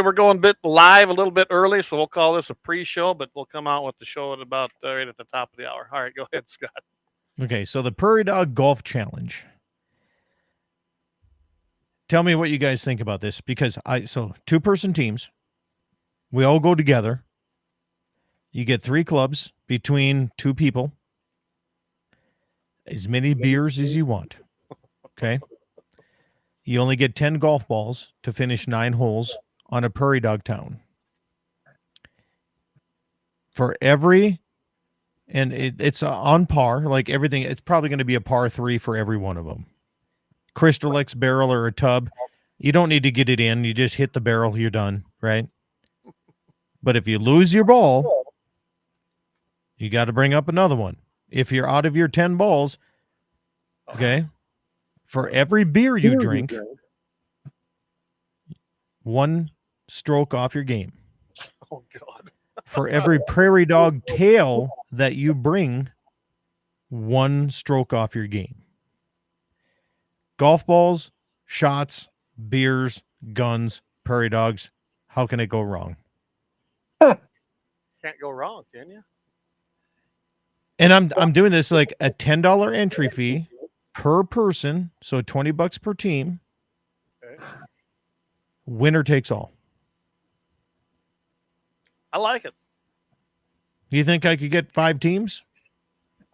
We're going live a little bit early, so we'll call this a pre-show, but we'll come out with the show at about right at the top of the hour. All right, go ahead, Scott. Okay, so the Prairie Dog Golf Challenge. Tell me what you guys think about this, because so 2-person teams, we all go together. You get 3 clubs between 2 people, as many beers as you want. Okay. You only get 10 golf balls to finish 9 holes on a prairie dog town. For every, and it's on par, like everything, it's probably going to be a par 3 for every one of them. Crystal X barrel or a tub, you don't need to get it in. You just hit the barrel, you're done, right? But if you lose your ball, you got to bring up another one. If you're out of your 10 balls, okay, for every beer you drink, 1 stroke off your game. Oh, God. For every prairie dog tail that you bring, 1 stroke off your game. Golf balls, shots, beers, guns, prairie dogs. How can it go wrong? Can't go wrong, can you? And I'm doing this like a $10 entry fee per person, so $20 per team. Okay. Winner takes all. I like it. You think I could get 5 teams?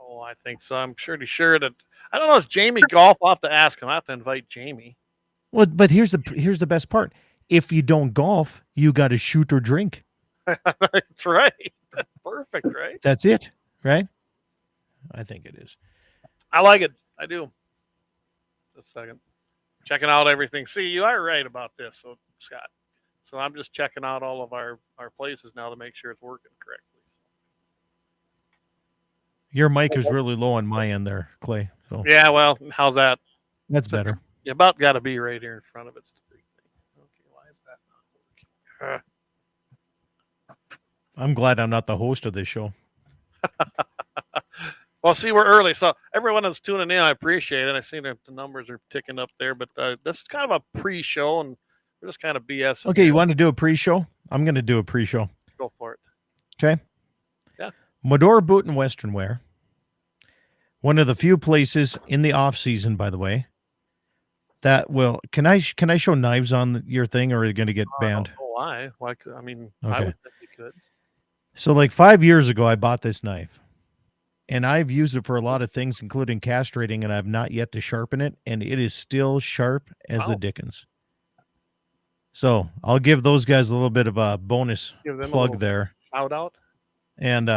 Oh, I think so. I'm pretty sure that. I don't know. Is Jamie golf? I'll have to ask him. I have to invite Jamie. Well, but here's the best part. If you don't golf, you got to shoot or drink. That's right. That's perfect, right? That's it, right? I think it is. I like it. I do. Just a second. Checking out everything. See, you are right about this, so Scott. So I'm just checking out all of our places now to make sure it's working correctly. Your mic is really low on my end there, Clay. So yeah, well, how's that? That's better. You about got to be right here in front of it. Okay, why is that not working? I'm glad I'm not the host of this show. Well, see, we're early, so everyone that's tuning in, I appreciate it. I see that the numbers are ticking up there, but this is kind of a pre-show, and we're just kind of BS. Okay, you want to do a pre-show? I'm going to do a pre-show. Go for it. Okay. Yeah. Medora Boot and Western Wear. One of the few places in the off season, by the way, that will. Can I show knives on your thing, or are you going to get banned? I don't know why? Why? I mean, okay. I would think you could. So, like 5 years ago, I bought this knife, and I've used it for a lot of things, including castrating, and I've not yet to sharpen it, and it is still sharp as the dickens. So I'll give those guys a little bit of a bonus plug there. Shout out. And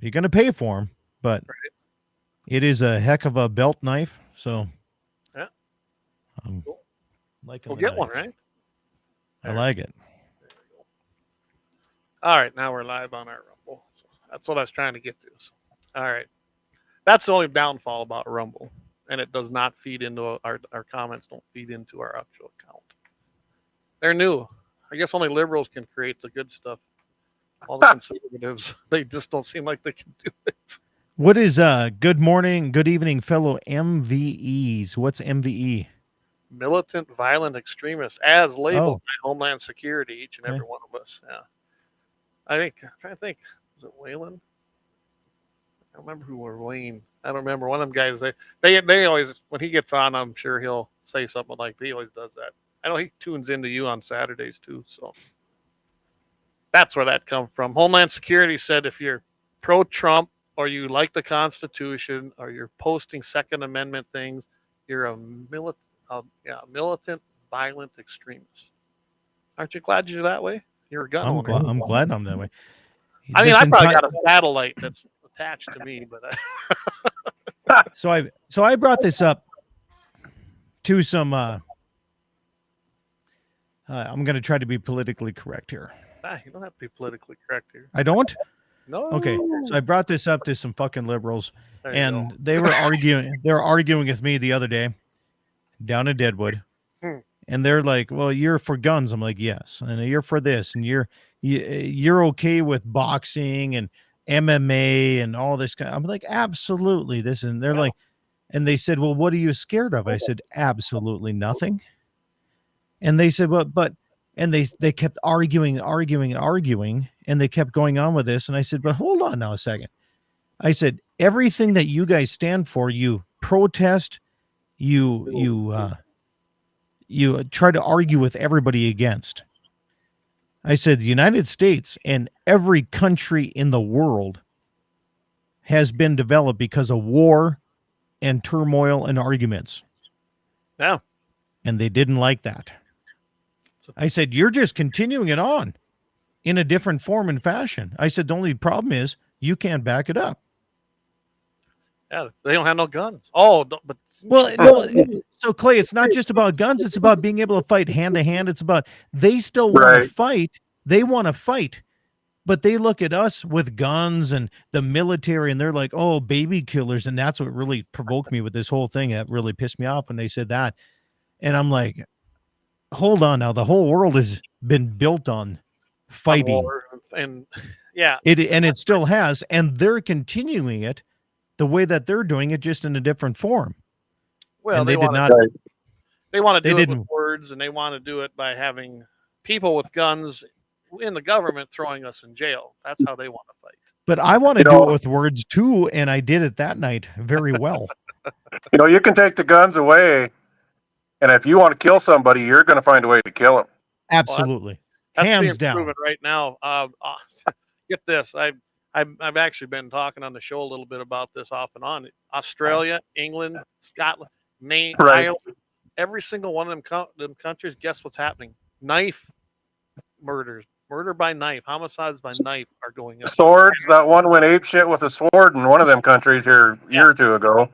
you're going to pay for them, but it is a heck of a belt knife. So yeah, cool. We'll get one, right? I like it. All right, now we're live on our Rumble. So that's what I was trying to get to. So, all right. That's the only downfall about Rumble. And it does not feed into our comments, don't feed into our actual account. They're new. I guess only liberals can create the good stuff. All the conservatives, they just don't seem like they can do it. What is good morning, good evening, fellow MVEs? What's MVE? Militant violent extremists, as labeled by Homeland Security, each and every one of us. Yeah. I'm trying to think. Was it Waylon? I don't remember who were Wayne. I don't remember. One of them guys, they always, when he gets on, I'm sure he'll say something like, he always does that. I know he tunes into you on Saturdays too, so that's where that comes from. Homeland Security said if you're pro-Trump or you like the Constitution or you're posting Second Amendment things, you're a militant violent extremist. Aren't you glad you're that way? You're a gun owner. I'm glad I'm that way. I mean, I probably got a satellite that's attached to me, but so I brought this up to some. I'm going to try to be politically correct here. You don't have to be politically correct here. I don't? No. Okay. So I brought this up to some fucking liberals, and they were arguing. They were arguing with me the other day down in Deadwood, and they're like, "Well, you're for guns." I'm like, "Yes," and you're for this, and you're okay with boxing and MMA and all this kind. I'm like, absolutely this, and they're like, and they said, "Well, what are you scared of?" I said, "Absolutely nothing." And they said, "Well, but And they kept arguing, and they kept going on with this. And I said, but hold on now a second. I said, everything that you guys stand for, you protest, you try to argue with everybody against. I said, the United States and every country in the world has been developed because of war and turmoil and arguments. Yeah. And they didn't like that. I said, you're just continuing it on in a different form and fashion. I said, the only problem is you can't back it up. Yeah, they don't have no guns. Oh, but well, no. So Clay, it's not just about guns. It's about being able to fight hand to hand. It's about they still want to fight. They want to fight, but they look at us with guns and the military, and they're like, "Oh, baby killers," and that's what really provoked me with this whole thing. That really pissed me off when they said that, and I'm like, "Hold on, now the whole world has been built on fighting, on war and yeah, it still has, and they're continuing it the way that they're doing it, just in a different form." Well, and they did not. They want to do it with words, and they want to do it by having people with guns in the government throwing us in jail. That's how they want to fight. But I want to do it with words too, and I did it that night very well. You can take the guns away, and if you want to kill somebody, you're going to find a way to kill them. Absolutely, that's hands being down. Proven right now. Get this, I've actually been talking on the show a little bit about this off and on. Australia, England, Scotland, Maine, Ireland, every single one of them countries. Guess what's happening? Knife murders. Murder by knife, homicides by knife are going up. Swords, that one went ape shit with a sword in one of them countries here a year or two ago.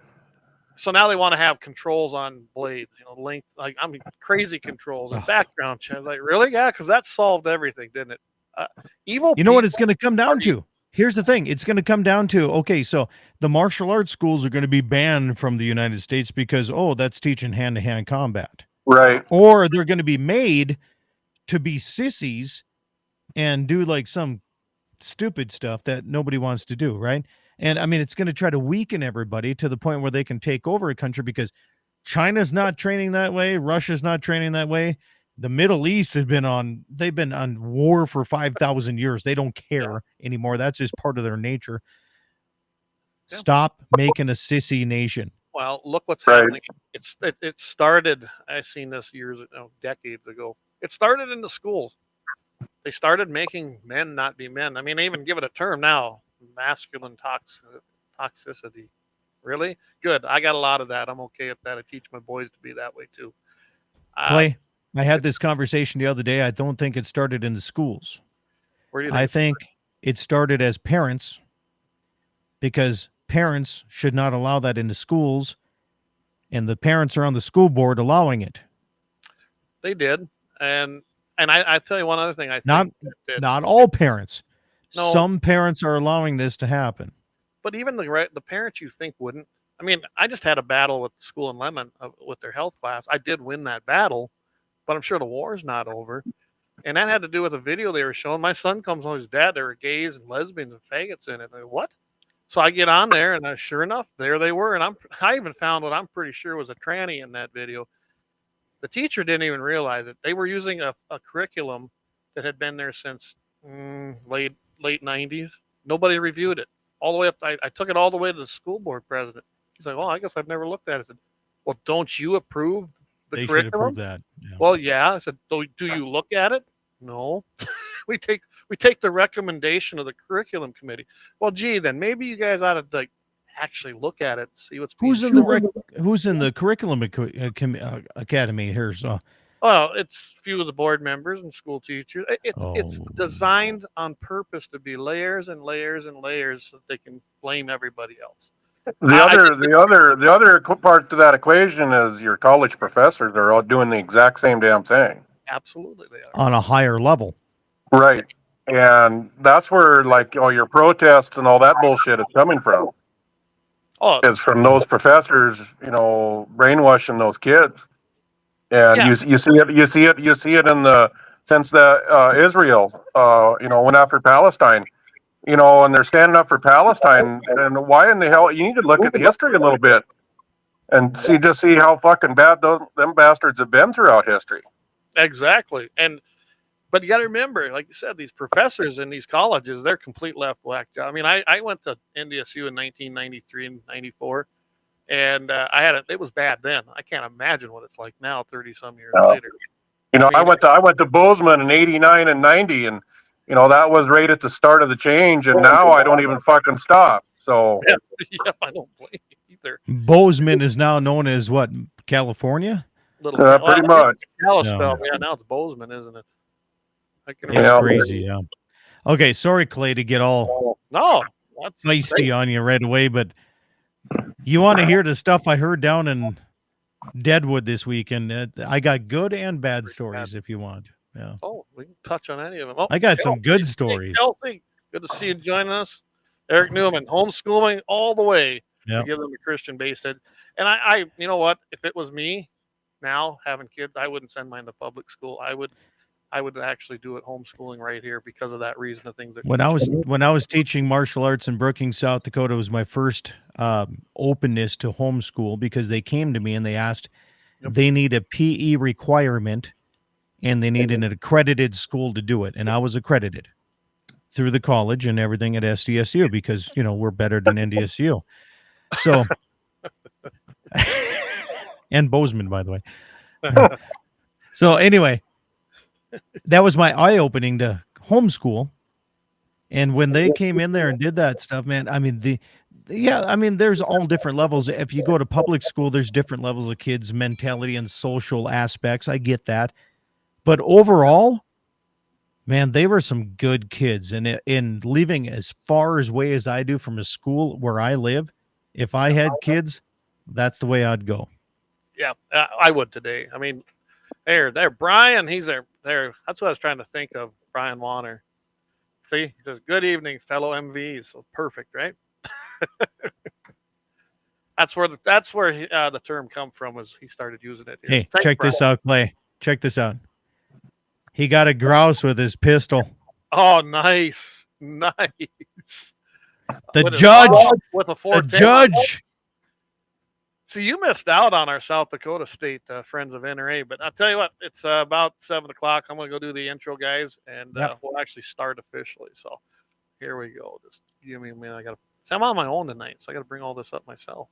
So now they want to have controls on blades, length, crazy controls and background checks. Like, really? Yeah, because that solved everything, didn't it? Evil. You know what it's going to come down to? Here's the thing. It's going to come down to, okay, so the martial arts schools are going to be banned from the United States because, that's teaching hand-to-hand combat. Right. Or they're going to be made to be sissies and do like some stupid stuff that nobody wants to do, right? And I mean, it's going to try to weaken everybody to the point where they can take over a country, because China's not training that way. Russia's not training that way. The Middle East they've been on war for 5,000 years. They don't care anymore. That's just part of their nature. Yeah. Stop making a sissy nation. Well, look what's happening. It started, I seen this decades ago. It started in the schools. They started making men not be men. I mean, they even give it a term now, masculine toxicity. Really? Good. I got a lot of that. I'm okay with that. I teach my boys to be that way too. Clay, I had this conversation the other day. I don't think it started in the schools. Where do you think I think it started as parents, because parents should not allow that into schools, and the parents are on the school board allowing it. They did. And I tell you one other thing. I think not all parents. No, some parents are allowing this to happen. But even the parents you think wouldn't. I mean, I just had a battle with the school in Lemon with their health class. I did win that battle, but I'm sure the war's not over. And that had to do with a video they were showing. My son comes home with his dad. There were gays and lesbians and faggots in it. Like, what? So I get on there, and sure enough, there they were. And I even found what I'm pretty sure was a tranny in that video. The teacher didn't even realize it. They were using a curriculum that had been there since late 90s. Nobody reviewed it. All the way up, I took it all the way to the school board president. He's like, well, I guess I've never looked at it. I said, well, don't you approve the curriculum? Should approve that. Yeah. Well, yeah. I said, do you look at it? No. we take the recommendation of the curriculum committee. Well, gee, then maybe you guys ought to actually look at it, see what's who's in the curriculum academy here. So, well, it's a few of the board members and school teachers. It's designed on purpose to be layers and layers and layers so that they can blame everybody else. The other part to that equation is your college professors are all doing the exact same damn thing. Absolutely, they are on a higher level, right? And that's where all your protests and all that bullshit is coming from. Is from those professors, brainwashing those kids, and you see it in the sense that Israel, went after Palestine, and they're standing up for Palestine, and why in the hell? You need to look at history a little bit and see how fucking bad them bastards have been throughout history. Exactly, and But you got to remember, like you said, these professors in these colleges, they're complete left whack job. I mean, I went to NDSU in 1993 and 94, and it was bad then. I can't imagine what it's like now, 30 some years later. You know, I went to Bozeman in 89 and 90, and you know, that was right at the start of the change, and now I don't even fucking stop. So yeah, I don't blame you either. Bozeman is now known as what, California? Pretty much. Kalispell. Yeah, now it's Bozeman, isn't it? It's crazy, yeah. Okay, sorry, Clay, to get all feisty on you right away, but you want to hear the stuff I heard down in Deadwood this weekend? I got good and bad stories if you want. Yeah. Oh, we can touch on any of them. Oh, I got some good stories. Kelsey, good to see you joining us. Eric Newman, homeschooling all the way to give them a Christian base. And I, you know what? If it was me now having kids, I wouldn't send mine to public school. I would actually do it homeschooling right here because of that reason of things. When I was teaching martial arts in Brookings, South Dakota, was my first openness to homeschool, because they came to me and they asked, they need a PE requirement and they need an accredited school to do it. And I was accredited through the college and everything at SDSU because, you know, we're better than NDSU. So, and Bozeman, by the way. So anyway, that was my eye-opening to homeschool. And when they came in there and did that stuff, man, I mean, there's all different levels. If you go to public school, there's different levels of kids' mentality and social aspects. I get that. But overall, man, they were some good kids. And in living as far away as I do from a school where I live, if I had kids, that's the way I'd go. Yeah, I would today. I mean, there, Brian, he's there. That's what I was trying to think of, Brian Warner. See, he says, "Good evening, fellow MVs." So perfect, right? That's where the term come from, was he started using it. Here. Hey, check this out, Clay. Check this out. He got a grouse with his pistol. Oh, nice. The judge. With a the judge. See, you missed out on our South Dakota State Friends of NRA, but I'll tell you what, it's about 7 o'clock. I'm going to go do the intro, guys, and we'll actually start officially. So here we go. Just give me a minute. I'm on my own tonight, so I got to bring all this up myself.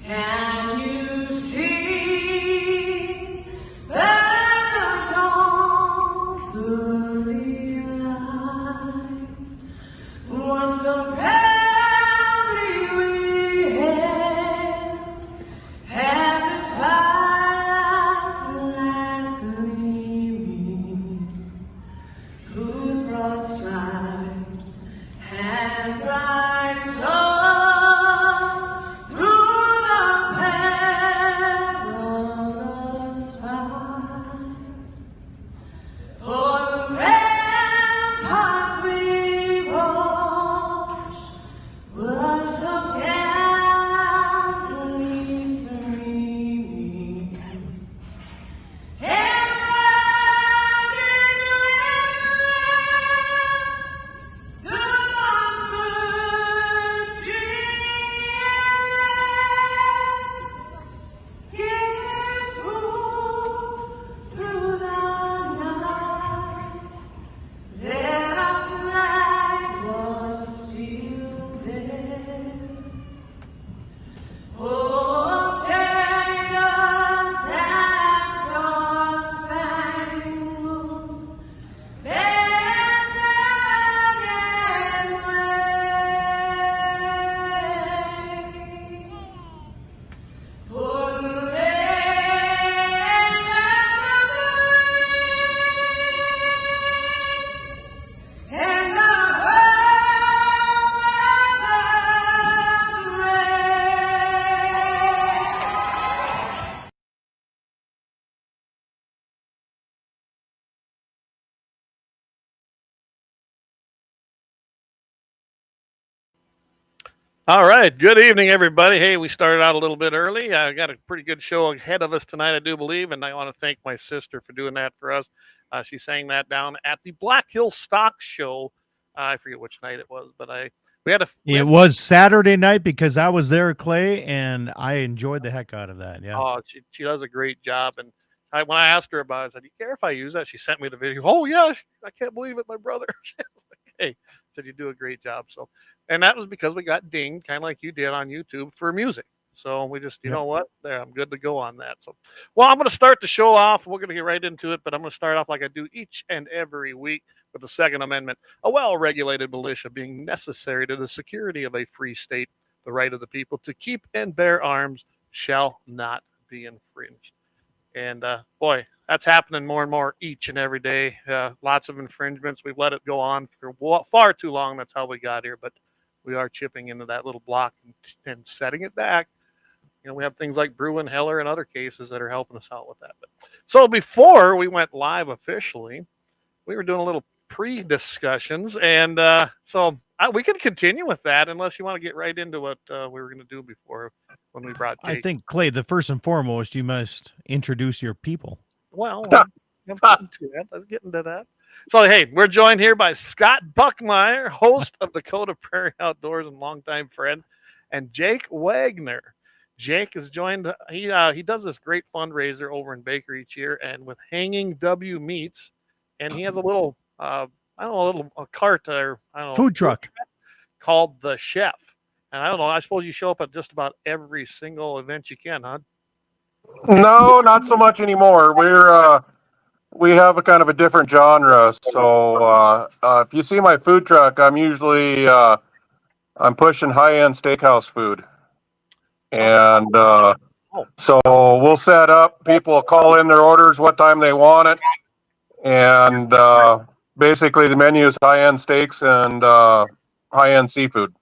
Can you see that the dawn's early light was so proudly we had the twilight's last gleaming, whose broad stripes and bright stars All right. Good evening, everybody. Hey, we started out a little bit early. I got a pretty good show ahead of us tonight, I do believe, and I want to thank my sister for doing that for us. She sang that down at the Black Hill Stock Show. I forget which night it was, but I It was Saturday night because I was there, Clay, and I enjoyed the heck out of that. Yeah. Oh, she does a great job. And when I asked her about it, I said, "Do you care if I use that?" She sent me the video. Oh yeah, I can't believe it, my brother. She was like, "Hey," said, "You do a great job." So, and that was because we got dinged, kind of like you did on YouTube for music. So we just, you know what? There, I'm good to go on that. So, well, I'm going to start the show off. We're going to get right into it, but I'm going to start off like I do each and every week with the Second Amendment, a well-regulated militia being necessary to the security of a free state. The right of the people to keep and bear arms shall not be infringed. And boy, that's happening more and more each and every day. Lots of infringements. We've let it go on for far too long. That's how we got here. But we are chipping into that little block and setting it back. You know, we have things like Bruin, Heller, and other cases that are helping us out with that. But, so before we went live officially, we were doing a little pre-discussions, and so we can continue with that unless you want to get right into what we were going to do before when we brought Jake. I think, Clay, the first and foremost, you must introduce your people. Well, let's get into that. So, hey, we're joined here by Scott Bachmeier, host of Dakota Prairie Outdoors and longtime friend, and Jake Wagner. Jake is joined. He does this great fundraiser over in Baker each year, and with Hanging W Meats, and he has a little a cart or food truck called the Chef. And I don't know. I suppose you show up at just about every single event you can, huh? No, not so much anymore. We have a kind of a different genre. So if you see my food truck, I'm usually I'm pushing high-end steakhouse food, and so we'll set up. People will call in their orders, what time they want it, and basically the menu is high-end steaks and high-end seafood.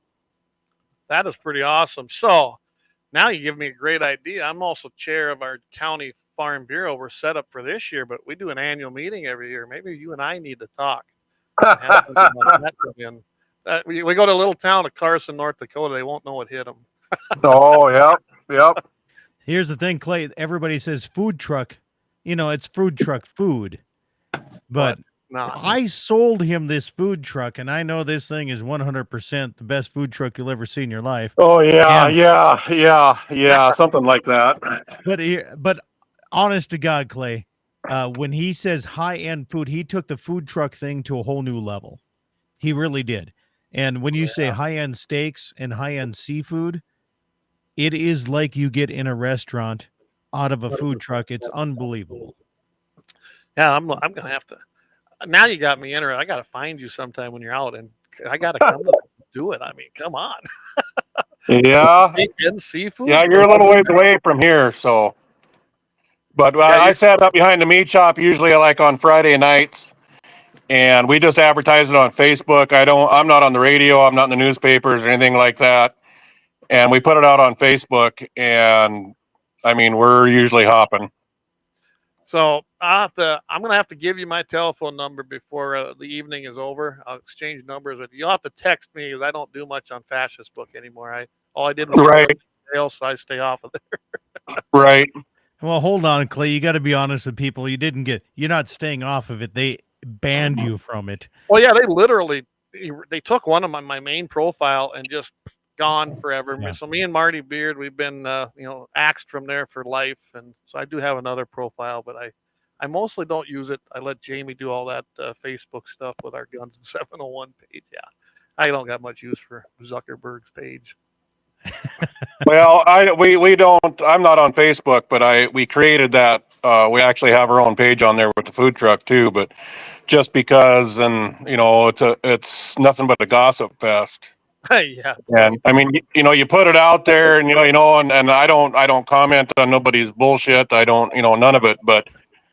That is pretty awesome. So now you give me a great idea. I'm also chair of our county farm bureau. We're set up for this year, but we do an annual meeting every year. Maybe you and I need to talk. We go to a little town of Carson, North Dakota. They won't know what hit them. Oh, yep. Here's the thing, Clay. Everybody says food truck. You know, it's food truck food. But I sold him this food truck, and I know this thing is 100% the best food truck you'll ever see in your life. Oh, yeah, something like that. But honest to God, Clay, when he says high-end food, he took the food truck thing to a whole new level. He really did. And when you say high-end steaks and high-end seafood, it is like you get in a restaurant out of a food truck. It's unbelievable. Yeah, I'm gonna have to. Now you got me interested. I got to find you sometime when you're out, and I got to come do it. I mean, come on. Yeah. And seafood. Yeah, you're a little ways away from here, so. But I sat up behind the meat shop usually like on Friday nights, and we just advertise it on Facebook. I'm not on the radio. I'm not in the newspapers or anything like that. And we put it out on Facebook, and I mean, we're usually hopping. So I'm gonna have to give you my telephone number before the evening is over. I'll exchange numbers with you. You'll have to text me because I don't do much on Fascist-book anymore. All I did was sales, so I stay off of there. Right. Well, hold on, Clay. You got to be honest with people. You're not staying off of it. They banned you from it. Well, yeah, they took one of my main profile and just gone forever. Yeah. So me and Marty Beard, we've been axed from there for life, and so I do have another profile, but I mostly don't use it. I let Jamie do all that Facebook stuff with our Guns and 701 page. Yeah, I don't got much use for Zuckerberg's page. Well, we don't. I'm not on Facebook, but we created that. We actually have our own page on there with the food truck too. But just because, and it's nothing but a gossip fest. Yeah. And I mean, you put it out there, and and I don't comment on nobody's bullshit. I don't, none of it. But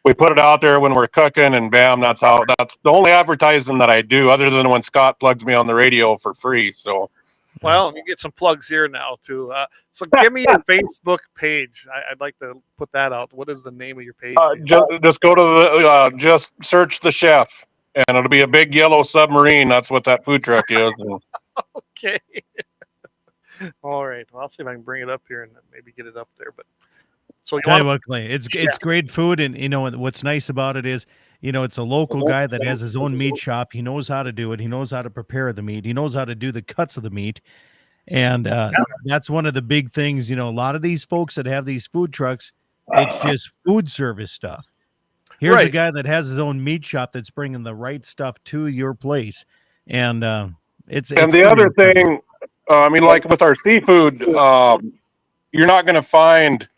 we put it out there when we're cooking, and bam, that's the only advertising that I do, other than when Scott plugs me on the radio for free. So. Well, you get some plugs here now too. So give me your Facebook page. I'd like to put that out. What is the name of your page? Just go to just search the Chef, and it'll be a big yellow submarine. That's what that food truck is. Okay. All right. Well, I'll see if I can bring it up here and maybe get it up there. But so tell you what, Clay, it's great food, and what's nice about it is it's a local guy that has his own meat shop. He knows how to do it. He knows how to prepare the meat. He knows how to do the cuts of the meat. And that's one of the big things, a lot of these folks that have these food trucks, it's just food service stuff. Here's a guy that has his own meat shop that's bringing the right stuff to your place. And it's the other thing, I mean, like with our seafood, you're not going to find,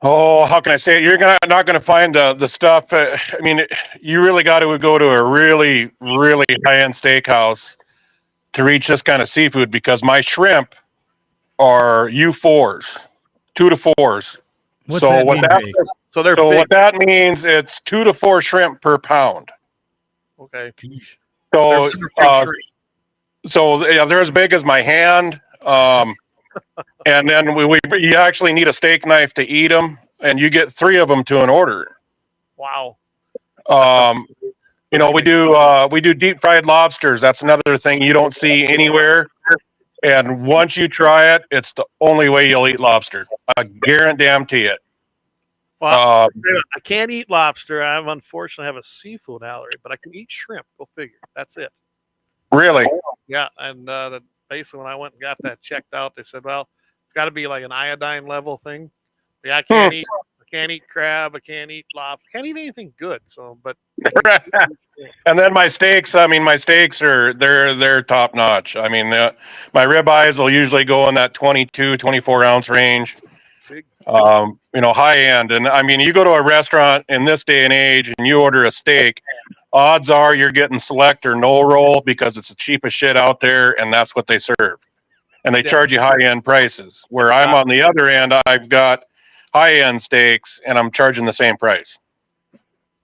how can I say it? You're not going to find the stuff. I mean, you really got to go to a really, really high-end steakhouse to reach this kind of seafood, because my shrimp are U4s, 2 to 4s. What's that mean, what that means, it's 2 to 4 shrimp per pound. Okay. So, yeah, they're as big as my hand. And then you actually need a steak knife to eat them, and you get 3 of them to an order. Wow. We do deep fried lobsters. That's another thing you don't see anywhere. And once you try it, it's the only way you'll eat lobster. I guarantee it. Well, I can't eat lobster. I unfortunately have a seafood allergy, but I can eat shrimp. Go figure. That's it. Really? Yeah. And basically, when I went and got that checked out, they said, well, it's got to be like an iodine level thing. Yeah, I can't eat crab. I can't eat lobster. Can't eat anything good. So, but. And then my steaks. I mean, my steaks are they're top notch. I mean, my ribeyes will usually go in that 22, 24 ounce range. High end. And I mean, you go to a restaurant in this day and age and you order a steak, odds are you're getting select or no roll, because it's the cheapest shit out there, and that's what they serve. And they charge you high end prices. Where I'm on the other end, I've got high end steaks and I'm charging the same price.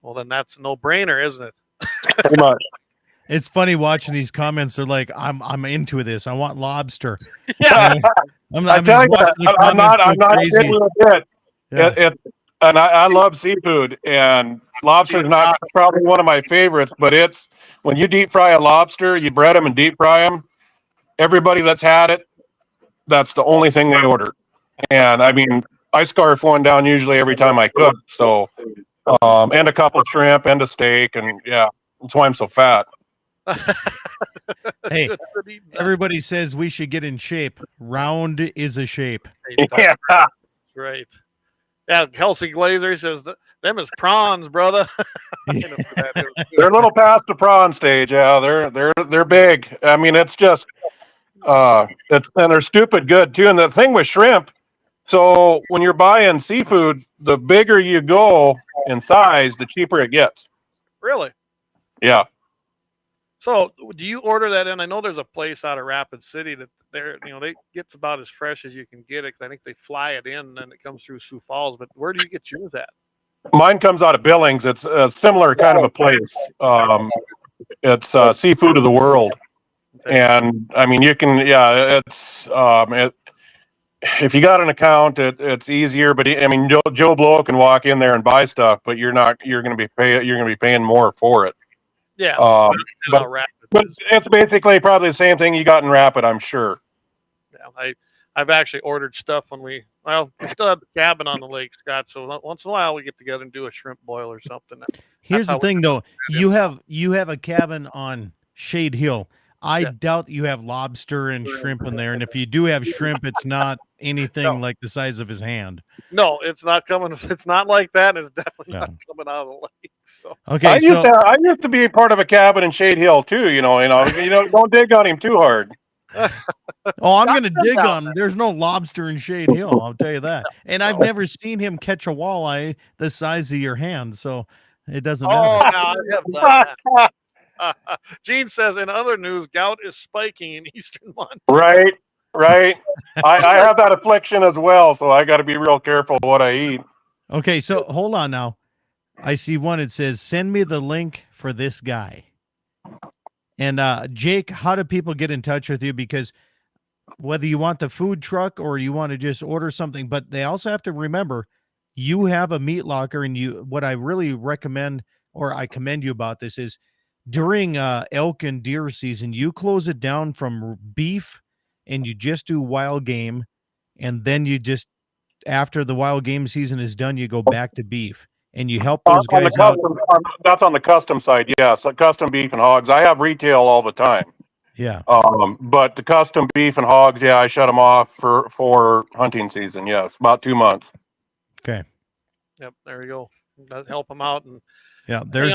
Well, then that's a no brainer, isn't it? Pretty much. It's funny watching these comments. They're like, I'm into this. I want lobster. Yeah. I'm not kidding a bit. Yeah. And I love seafood, and lobster is not probably one of my favorites, but it's when you deep fry a lobster, you bread them and deep fry them. Everybody that's had it, that's the only thing they order. And I mean, I scarf one down usually every time I cook. So, and a couple of shrimp and a steak, and yeah, that's why I'm so fat. Hey, everybody says we should get in shape. Round is a shape. Yeah, right. Yeah, Kelsey Glazer says them is prawns, brother. They're a little past the prawn stage. Yeah, they're big. I mean, it's just and they're stupid good too. And the thing with shrimp, so when you're buying seafood, the bigger you go in size, the cheaper it gets. Really? Yeah. So, do you order that in? I know there's a place out of Rapid City that they gets about as fresh as you can get it. 'Cause I think they fly it in and then it comes through Sioux Falls. But where do you get yours at? Mine comes out of Billings. It's a similar kind of a place. It's Seafood of the World, and I mean you can. Yeah, it's if you got an account, it's easier. But I mean, Joe Blow can walk in there and buy stuff, but you're going to be paying more for it. Yeah, but it's basically probably the same thing you got in Rapid, I'm sure. Yeah, I've actually ordered stuff when we still have the cabin on the lake, Scott. So once in a while we get together and do a shrimp boil or something. Here's the thing, though. You have a cabin on Shade Hill. I doubt you have lobster and shrimp in there. And if you do have shrimp, it's not anything like the size of his hand. No, it's not coming. It's not like that. And it's definitely not coming out of the lake. So okay, I used to be part of a cabin in Shade Hill too. Don't dig on him too hard. I'm going to dig on him. There's no lobster in Shade Hill. I'll tell you that. And I've never seen him catch a walleye the size of your hand, so it doesn't matter. Oh, no, I have done that. Gene says, in other news, gout is spiking in eastern Montana. Right. I have that affliction as well, so I got to be real careful what I eat. Okay, so hold on now. I see one. It says, send me the link for this guy. And Jake, how do people get in touch with you? Because whether you want the food truck or you want to just order something, but they also have to remember you have a meat locker, and what I really recommend, or I commend you about this, is during elk and deer season, you close it down from beef and you just do wild game. And then you just, after the wild game season is done, you go back to beef. and you help those On the guys out. custom, that's on the custom side, yes. Custom beef and hogs. I have retail all the time. Yeah. But the custom beef and hogs, yeah, I shut them off for hunting season. Yes, about 2 months. Okay. Yep, there you go. That help them out, and Yeah, there's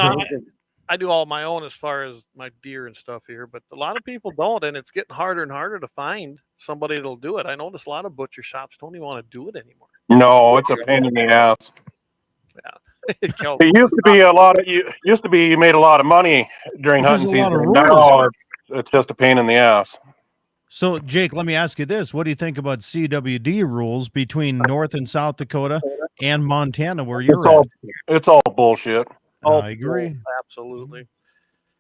I do all my own as far as my deer and stuff here, but a lot of people don't, and it's getting harder and harder to find somebody that'll do it. I notice a lot of butcher shops don't even want to do it anymore. No, it's a pain in the ass. Yeah, It used to be you made a lot of money during hunting season. Now it's just a pain in the ass. So, Jake, let me ask you this. What do you think about CWD rules between North and South Dakota and Montana, where you're at? It's all bullshit. I agree. Absolutely.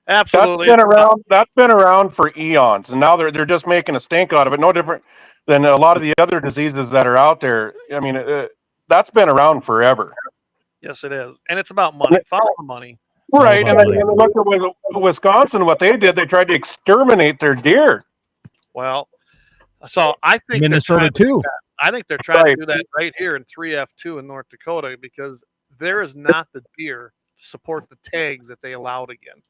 Absolutely. That's been around for eons, and now they're just making a stink out of it. No different than a lot of the other diseases that are out there. I mean, that's been around forever. Yes, it is, and it's about money. Follow the money. Right, and look at Wisconsin. What they did, they tried to exterminate their deer. Well, so I think Minnesota too. I think they're trying to do that right here in 3F2 in North Dakota, because there is not the deer to support the tags that they allowed again.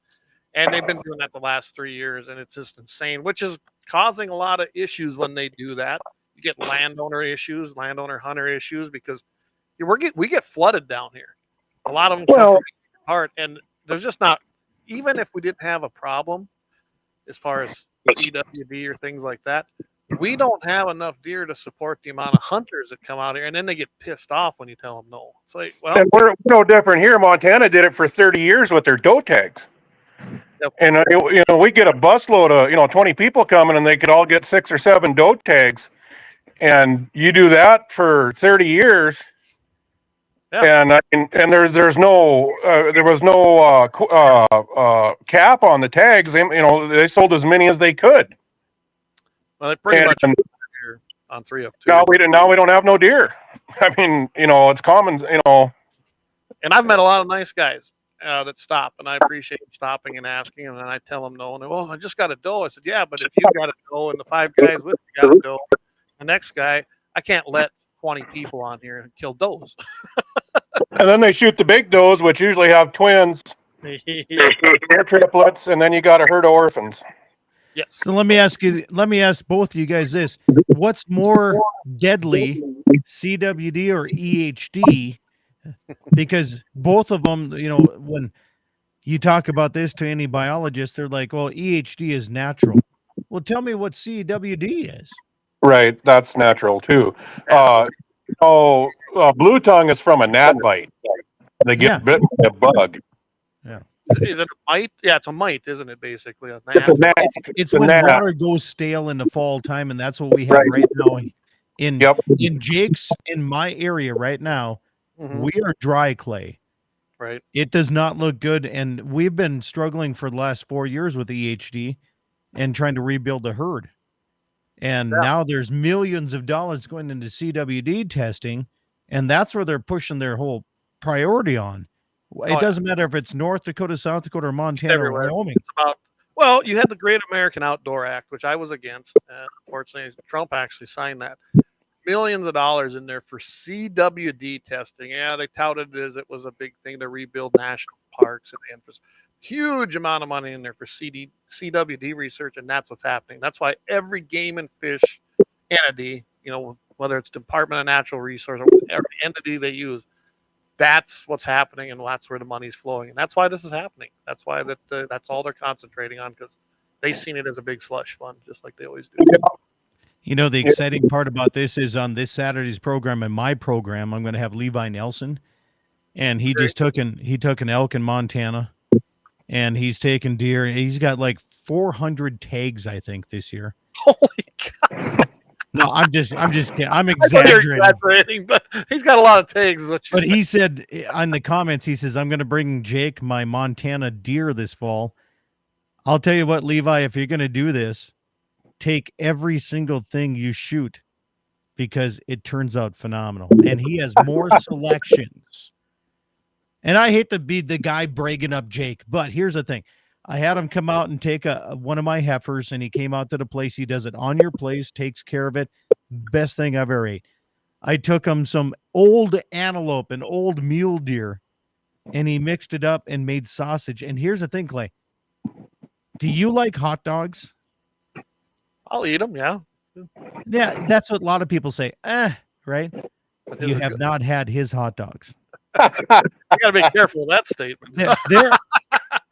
And they've been doing that the last 3 years, and it's just insane, which is causing a lot of issues when they do that. You get landowner issues, landowner-hunter issues, because we get flooded down here. A lot of them come apart, and there's just not, even if we didn't have a problem as far as CWD or things like that, we don't have enough deer to support the amount of hunters that come out here, and then they get pissed off when you tell them no. It's like, well, and we're no different here. Montana did it for 30 years with their doe tags. Yep. And we get a busload of 20 people coming, and they could all get 6 or 7 doe tags, and you do that for 30 years. Yeah. And there was no cap on the tags. They sold as many as they could. Well, they pretty much here on 3F2. Now we don't have no deer. I mean, it's common. And I've met a lot of nice guys that stop, and I appreciate them stopping and asking, and then I tell them no, and well, I just got a doe. I said, yeah, but if you got a doe and the 5 guys with you got a doe, the next guy, I can't let 20 people on here and kill does. And then they shoot the big does, which usually have twins, or triplets, and then you got a herd of orphans. Yes. So let me ask both of you guys this: what's more deadly, CWD or EHD? Because both of them, when you talk about this to any biologist, they're like, "Well, EHD is natural." Well, tell me what CWD is. Right, that's natural too. Blue tongue is from a gnat bite. They get bitten by a bug. Yeah. Is it a mite? Yeah, it's a mite, isn't it? Basically, it's a gnat. It's when water goes stale in the fall time, and that's what we have right now in my area right now. Mm-hmm. We are dry clay. Right. It does not look good, and we've been struggling for the last 4 years with EHD and trying to rebuild the herd. And now there's millions of dollars going into CWD testing, and that's where they're pushing their whole priority on. It doesn't matter if it's North Dakota, South Dakota, or Montana, or Wyoming. Well, you had the Great American Outdoor Act, which I was against. Unfortunately, Trump actually signed that. Millions of dollars in there for CWD testing. Yeah, they touted it as it was a big thing to rebuild national parks and huge amount of money in there for CWD research, and that's what's happening. That's why every game and fish entity, whether it's Department of Natural Resources or every entity they use, that's what's happening, and that's where the money's flowing, and that's why this is happening. That's why that's all they're concentrating on, because they've seen it as a big slush fund, just like they always do. The exciting part about this is on this Saturday's program and my program, I'm going to have Levi Nelson, and he took an elk in Montana, and he's taken deer. He's got like 400 tags, I think, this year. Holy God. No, I'm just kidding. I'm exaggerating. But he's got a lot of tags. But he said on the comments, he says, I'm going to bring Jake my Montana deer this fall. I'll tell you what, Levi, if you're going to do this, take every single thing you shoot, because it turns out phenomenal. And he has more selections. And I hate to be the guy bragging up Jake, but here's the thing. I had him come out and take one of my heifers, and he came out to the place. He does it on your place, takes care of it. Best thing I've ever ate. I took him some old antelope and old mule deer and he mixed it up and made sausage. And here's the thing, Clay. Do you like hot dogs? I'll eat them, yeah. Yeah, that's what a lot of people say. Right? You have not had his hot dogs. You gotta be careful of that statement.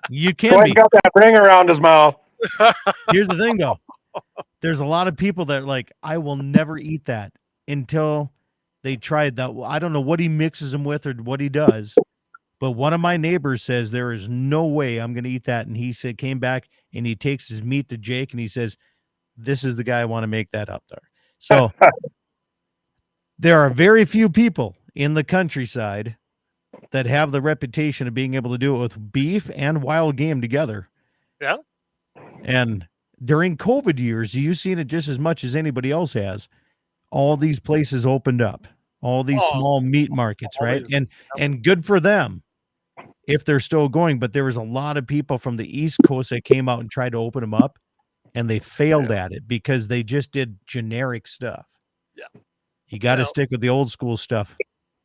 You can be. Got that ring around his mouth. Here's the thing, though. There's a lot of people that are like, I will never eat that until they tried that. I don't know what he mixes them with or what he does, but one of my neighbors says there is no way I'm going to eat that. And he said, came back and he takes his meat to Jake and he says, this is the guy I want to make that up there. So there are very few people in the countryside that have the reputation of being able to do it with beef and wild game together. Yeah. And during COVID years, you've seen it just as much as anybody else has. All these places opened up, all these small meat markets, right? And good for them if they're still going. But there was a lot of people from the East Coast that came out and tried to open them up, and they failed at it because they just did generic stuff. Yeah. You got to stick with the old school stuff.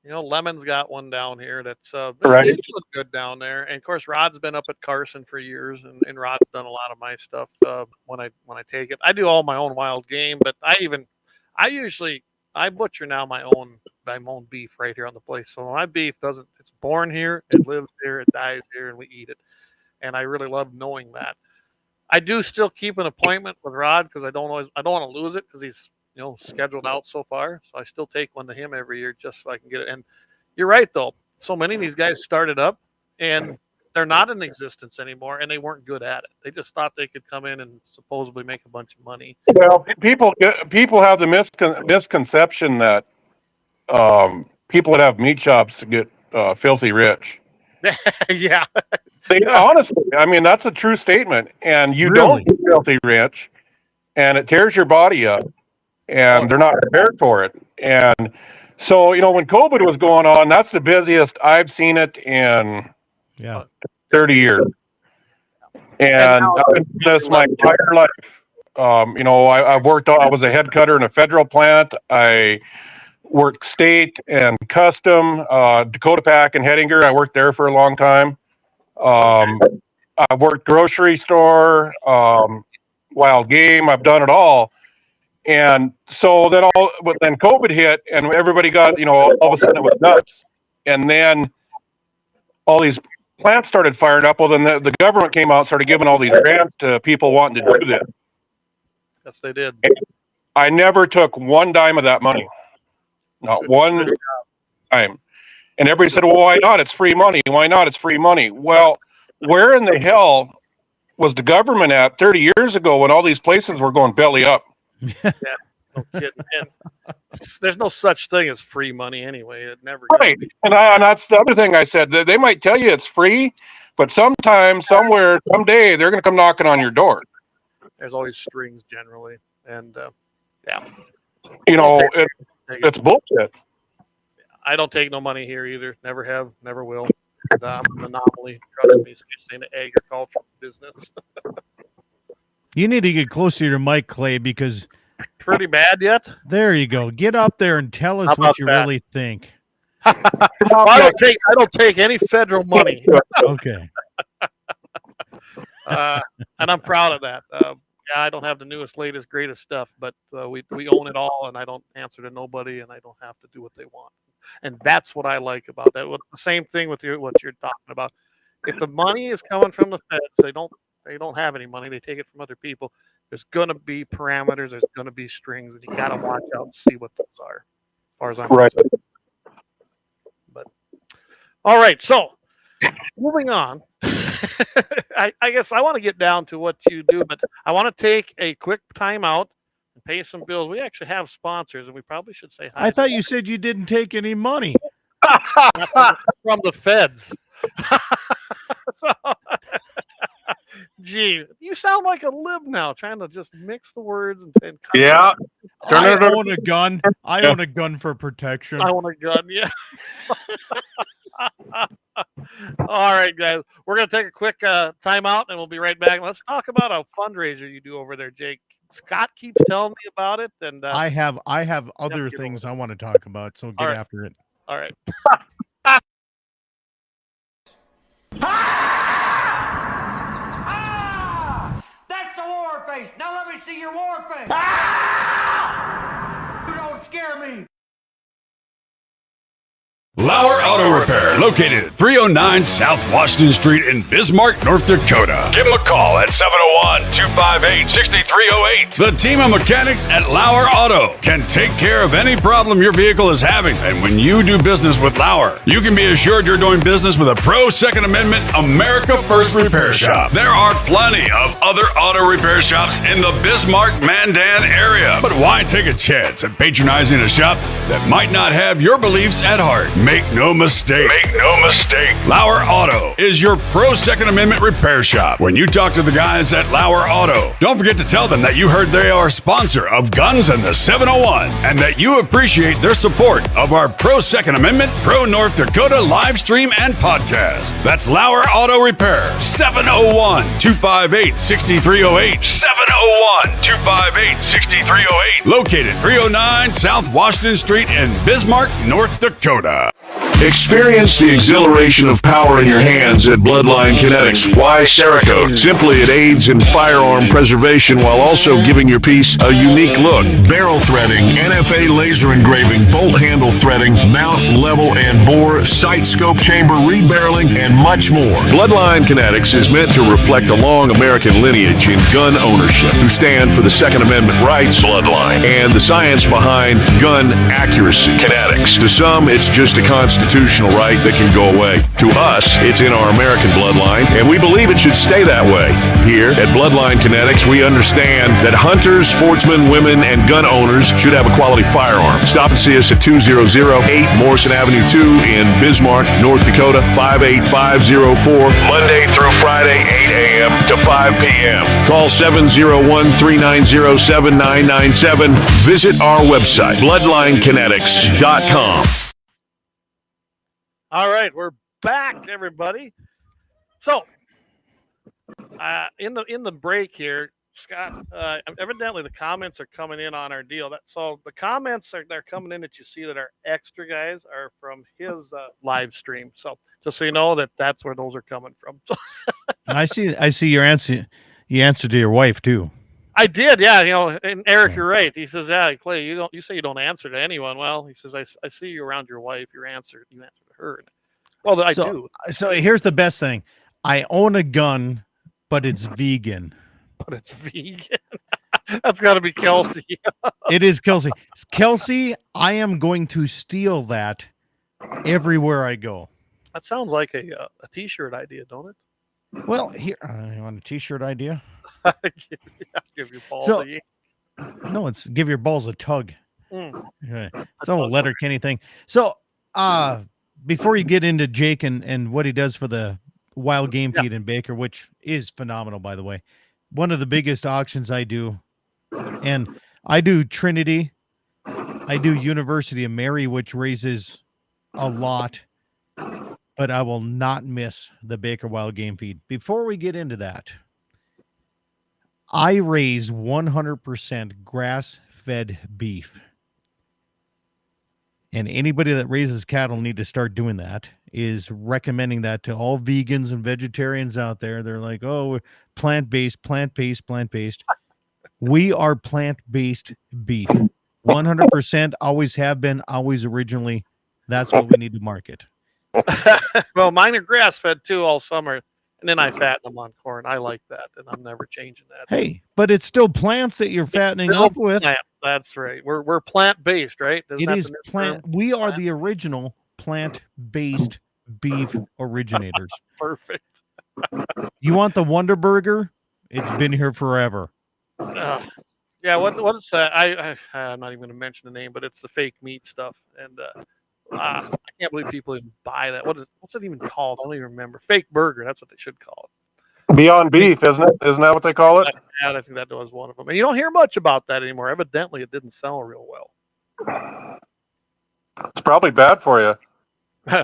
You know, Lemon's got one down here that's Right. it's good down there. And of course, Rod's been up at Carson for years, and Rod's done a lot of my stuff when I take it. I do all my own wild game, but I usually butcher now my own beef right here on the place. So my beef it's born here, it lives here, it dies here, and we eat it. And I really love knowing that. I do still keep an appointment with Rod because I don't want to lose it because he's scheduled out so far. So I still take one to him every year just so I can get it. And you're right, though. So many of these guys started up and they're not in existence anymore, and they weren't good at it. They just thought they could come in and supposedly make a bunch of money. Well, people have the misconception that people that have meat shops get filthy rich. Yeah. Honestly, I mean, that's a true statement. And you Really? don't get filthy rich, and it tears your body up. And they're not prepared for it. And so, when COVID was going on, that's the busiest I've seen it in 30 years. And I've been doing this my entire life. I was a head cutter in a federal plant. I worked state and custom, Dakota Pack and Hettinger. I worked there for a long time. I worked grocery store, wild game. I've done it all. And so then COVID hit and everybody got, all of a sudden it was nuts. And then all these plants started firing up. Well, then the government came out and started giving all these grants to people wanting to do this. Yes, they did. I never took one dime of that money. Not one dime. And everybody said, well, why not? It's free money. Why not? It's free money. Well, where in the hell was the government at 30 years ago when all these places were going belly up? Yeah, no kidding. And there's no such thing as free money anyway. It never right. And that's the other thing I said. They might tell you it's free, but sometime, somewhere, someday, they're going to come knocking on your door. There's always strings generally, and it's bullshit. I don't take no money here either. Never have, never will. I'm an anomaly. Trust me, especially in the agricultural business. You need to get closer to your mic, Clay, because pretty bad yet. There you go. Get up there and tell us what you really think. I don't take any federal money. Okay. And I'm proud of that. I don't have the newest, latest, greatest stuff, but we own it all, and I don't answer to nobody, and I don't have to do what they want. And that's what I like about that. The same thing with what you're talking about. If the money is coming from the feds, they don't have any money. They take it from other people. There's going to be parameters. There's going to be strings, and you got to watch out and see what those are, as far as I'm concerned. But all right, so moving on. I guess I want to get down to what you do, but I want to take a quick time out and pay some bills. We actually have sponsors, and we probably should say hi. I thought you said you didn't take any money from the feds. So, gee, you sound like a lib now, trying to just mix the words and yeah. I own a gun. I own a gun for protection. I own a gun, yeah. All right, guys, we're gonna take a quick time out, and we'll be right back. Let's talk about a fundraiser you do over there, Jake. Scott keeps telling me about it, and I have other things I want to talk about. So get after it. All right. see your war face. Ah! You don't scare me. Lauer Auto Repair, located at 309 South Washington Street in Bismarck, North Dakota. Give them a call at 701-258-6308. The team of mechanics at Lauer Auto can take care of any problem your vehicle is having. And when you do business with Lauer, you can be assured you're doing business with a pro Second Amendment America First repair shop. There are plenty of other auto repair shops in the Bismarck-Mandan area. But why take a chance at patronizing a shop that might not have your beliefs at heart? Make no mistake. Lauer Auto is your pro Second Amendment repair shop. When you talk to the guys at Lauer Auto, don't forget to tell them that you heard they are a sponsor of Guns and the 701 and that you appreciate their support of our pro Second Amendment, pro North Dakota live stream and podcast. That's Lauer Auto Repair, 701-258-6308. 701-258-6308. Located 309 South Washington Street in Bismarck, North Dakota. Experience the exhilaration of power in your hands at Bloodline Kinetics. Why Cerakote? Simply, it aids in firearm preservation while also giving your piece a unique look. Barrel threading, NFA laser engraving, bolt handle threading, mount, level, and bore, sight scope chamber rebarreling, and much more. Bloodline Kinetics is meant to reflect a long American lineage in gun ownership, who stand for the Second Amendment rights, Bloodline, and the science behind gun accuracy. Kinetics. To some, it's just a constitutional right that can go away. To us, it's in our American bloodline, and we believe it should stay that way. Here at Bloodline Kinetics, we understand that hunters, sportsmen, women, and gun owners should have a quality firearm. Stop and see us at 2008 Morrison Avenue 2 in Bismarck, North Dakota, 58504, Monday through Friday, 8 a.m. to 5 p.m. Call 701-390-7997. Visit our website, bloodlinekinetics.com. All right, we're back, everybody. So, in the break here, Scott, evidently the comments are coming in on our deal. So the comments they're coming in that you see that are extra, guys, are from his live stream. So just so you know that's where those are coming from. I see your answer. You answered to your wife too. I did, yeah. And Eric, you're right. He says, "Yeah, Clay, you say you don't answer to anyone." Well, he says, "I see you around your wife. You answer to her." Well, I do. So here's the best thing: I own a gun, but it's vegan. But it's vegan. That's got to be Kelsey. It is Kelsey. Kelsey, I am going to steal that everywhere I go. That sounds like a T-shirt idea, don't it? Well, here, you want a T-shirt idea? Give your balls No, it's give your balls a tug. Okay. It's a letter Kenny thing. So, before you get into Jake and what he does for the wild game feed in Baker, which is phenomenal, by the way, one of the biggest auctions I do, and I do Trinity, I do University of Mary, which raises a lot, but I will not miss the Baker wild game feed. Before we get into that, I raise 100% grass-fed beef. And anybody that raises cattle need to start doing that, is recommending that to all vegans and vegetarians out there. They're like, oh, plant-based. We are plant-based beef. 100%, always have been, always originally. That's what we need to market. Well, mine are grass-fed too all summer. And then I fatten them on corn. I like that, and I'm never changing that. Hey, but it's still plants that you're fattening up with. Plant. That's right. We're plant-based, right? It is plant. We are the original plant-based beef originators. Perfect. You want the Wonder Burger? It's been here forever. Yeah. What's that? I'm not even going to mention the name, but it's the fake meat stuff, and I can't believe people even buy that. What's it even called? I don't even remember. Fake burger. That's what they should call it. Beyond Beef, isn't it? Isn't that what they call it? Yeah, I think that was one of them. And you don't hear much about that anymore. Evidently, it didn't sell real well. It's probably bad for you.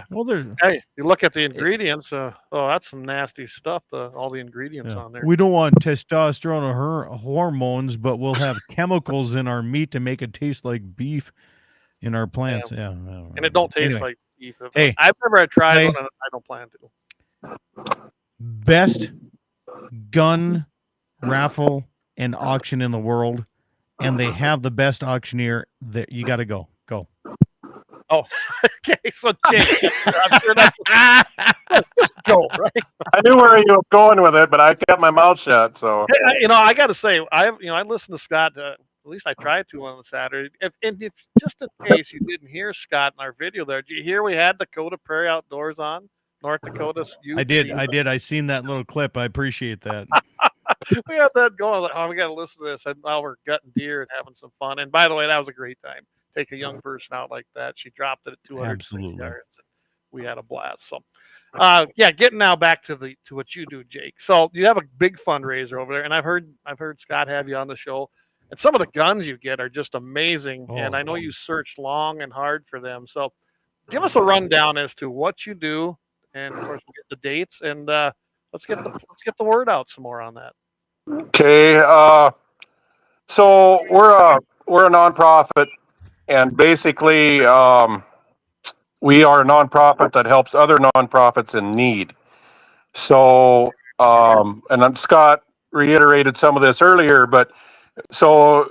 Well, hey, you look at the ingredients. That's some nasty stuff. All the ingredients on there. We don't want testosterone or hormones, but we'll have chemicals in our meat to make it taste like beef in our plants. Yeah. And it don't taste like beef. Hey, I've never tried one, and I don't plan to. Best gun raffle and auction in the world, and they have the best auctioneer. That you got to go. Oh, okay. So, Jake, I'm sure that's just go, right? I knew where you were going with it, but I kept my mouth shut. So, I got to say, I listened to Scott. At least I tried to on the Saturday. If just in case you didn't hear Scott in our video there, did you hear we had Dakota Prairie Outdoors on North Dakota's youth? I did. I seen that little clip. I appreciate that. We had that going. Like, oh, we got to listen to this. And now we're gutting deer and having some fun. And by the way, that was a great time. Take a young person out like that. She dropped it at 200 yards. And we had a blast. So, getting now back to what you do, Jake. So you have a big fundraiser over there, and I've heard Scott have you on the show, and some of the guns you get are just amazing. And I know you searched long and hard for them. So, give us a rundown as to what you do, and of course we'll get the dates, and let's get the word out some more on that. okay. So we're a nonprofit, and basically, we are a nonprofit that helps other nonprofits in need. So, and then Scott reiterated some of this earlier, but so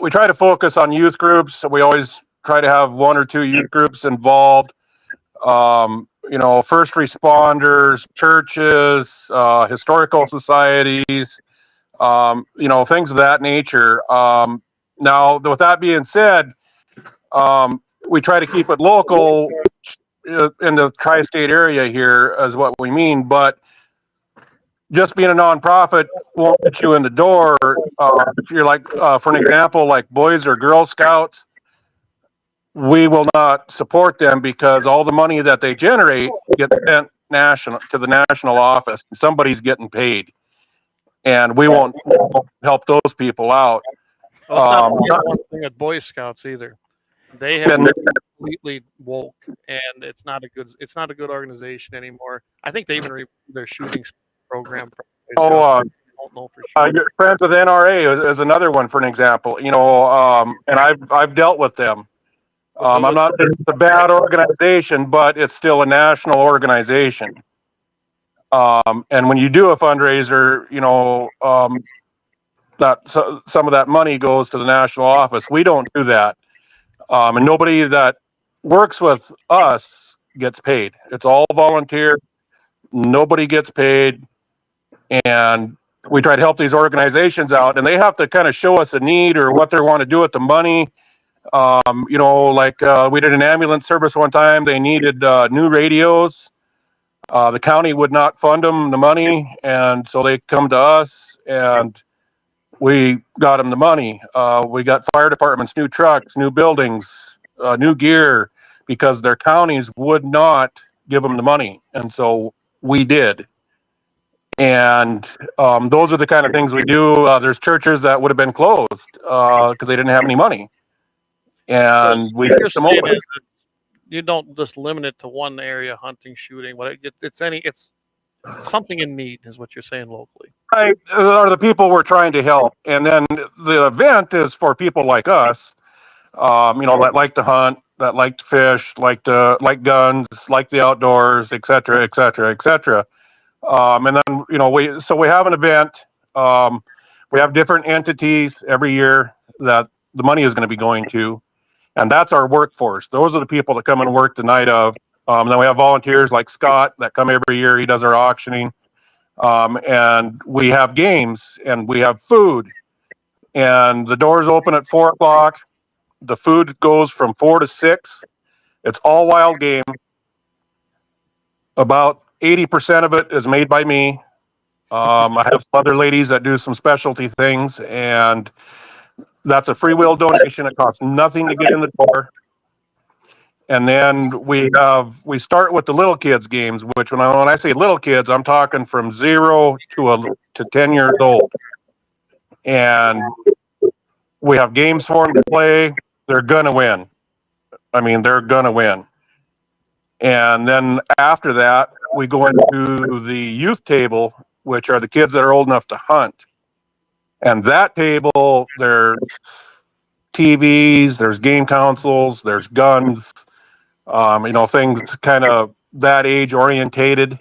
we try to focus on youth groups. We always try to have 1 or 2 youth groups involved. First responders, churches, historical societies, things of that nature. Now, with that being said, we try to keep it local in the tri-state area here is what we mean, but just being a nonprofit won't get you in the door. If you're like, for an example, like Boys or Girl Scouts, we will not support them because all the money that they generate gets sent to the national office. Somebody's getting paid, and we won't help those people out. Well, it's not one thing at Boy Scouts either. They have completely woke, and it's not a good organization anymore. I think they even removed their shooting program. I don't know for sure. Your friends with NRA is another one for an example. And I've dealt with them. I'm not. It's a bad organization, but it's still a national organization. And when you do a fundraiser, some of that money goes to the national office. We don't do that, and nobody that works with us gets paid. It's all volunteer. Nobody gets paid, and we try to help these organizations out, and they have to kind of show us a need or what they want to do with the money. We did an ambulance service one time. They needed new radios. The county would not fund them the money, and so they come to us, and we got them the money. We got fire departments, new trucks, new buildings, new gear, because their counties would not give them the money, and so we did. And those are the kind of things we do. There's churches that would have been closed because they didn't have any money. And we get them open. You don't just limit it to one area, hunting, shooting. It's something in need is what you're saying locally. Right, are the people we're trying to help, and then the event is for people like us, that like to hunt, that like to fish, like guns, like the outdoors, et cetera, et cetera, et cetera. And then we have an event. We have different entities every year that the money is going to be going to. And that's our workforce. Those are the people that come and work the night of. Then we have volunteers like Scott that come every year. He does our auctioning. And we have games and we have food. And the doors open at 4:00. The food goes from 4 to 6. It's all wild game. About 80% of it is made by me. I have some other ladies that do some specialty things, and that's a free will donation. It costs nothing to get in the door. And then we start with the little kids games, which when I say little kids, I'm talking from 0 to 10 years old. And we have games for them to play. They're gonna win. They're gonna win. And then after that, we go into the youth table, which are the kids that are old enough to hunt. And that table, there's TVs, there's game consoles, there's guns, things kind of that age orientated.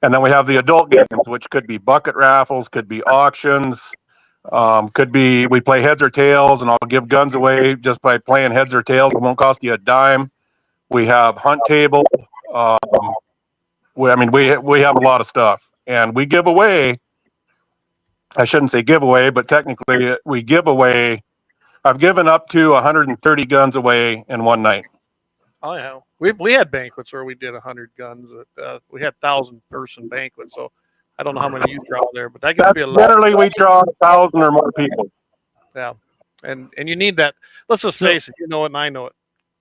And then we have the adult games, which could be bucket raffles, could be auctions, could be we play heads or tails, and I'll give guns away just by playing heads or tails. It won't cost you a dime. We have hunt table. We have a lot of stuff, and we give away. I shouldn't say giveaway, but technically we give away. I've given up to 130 guns away in one night. Oh yeah, we had banquets where we did 100 guns. We had 1,000-person banquets, so I don't know how many you draw there, but that could be a lot. Generally, we draw 1,000 or more people. Yeah, and you need that. Let's just face it, you know it, and I know it.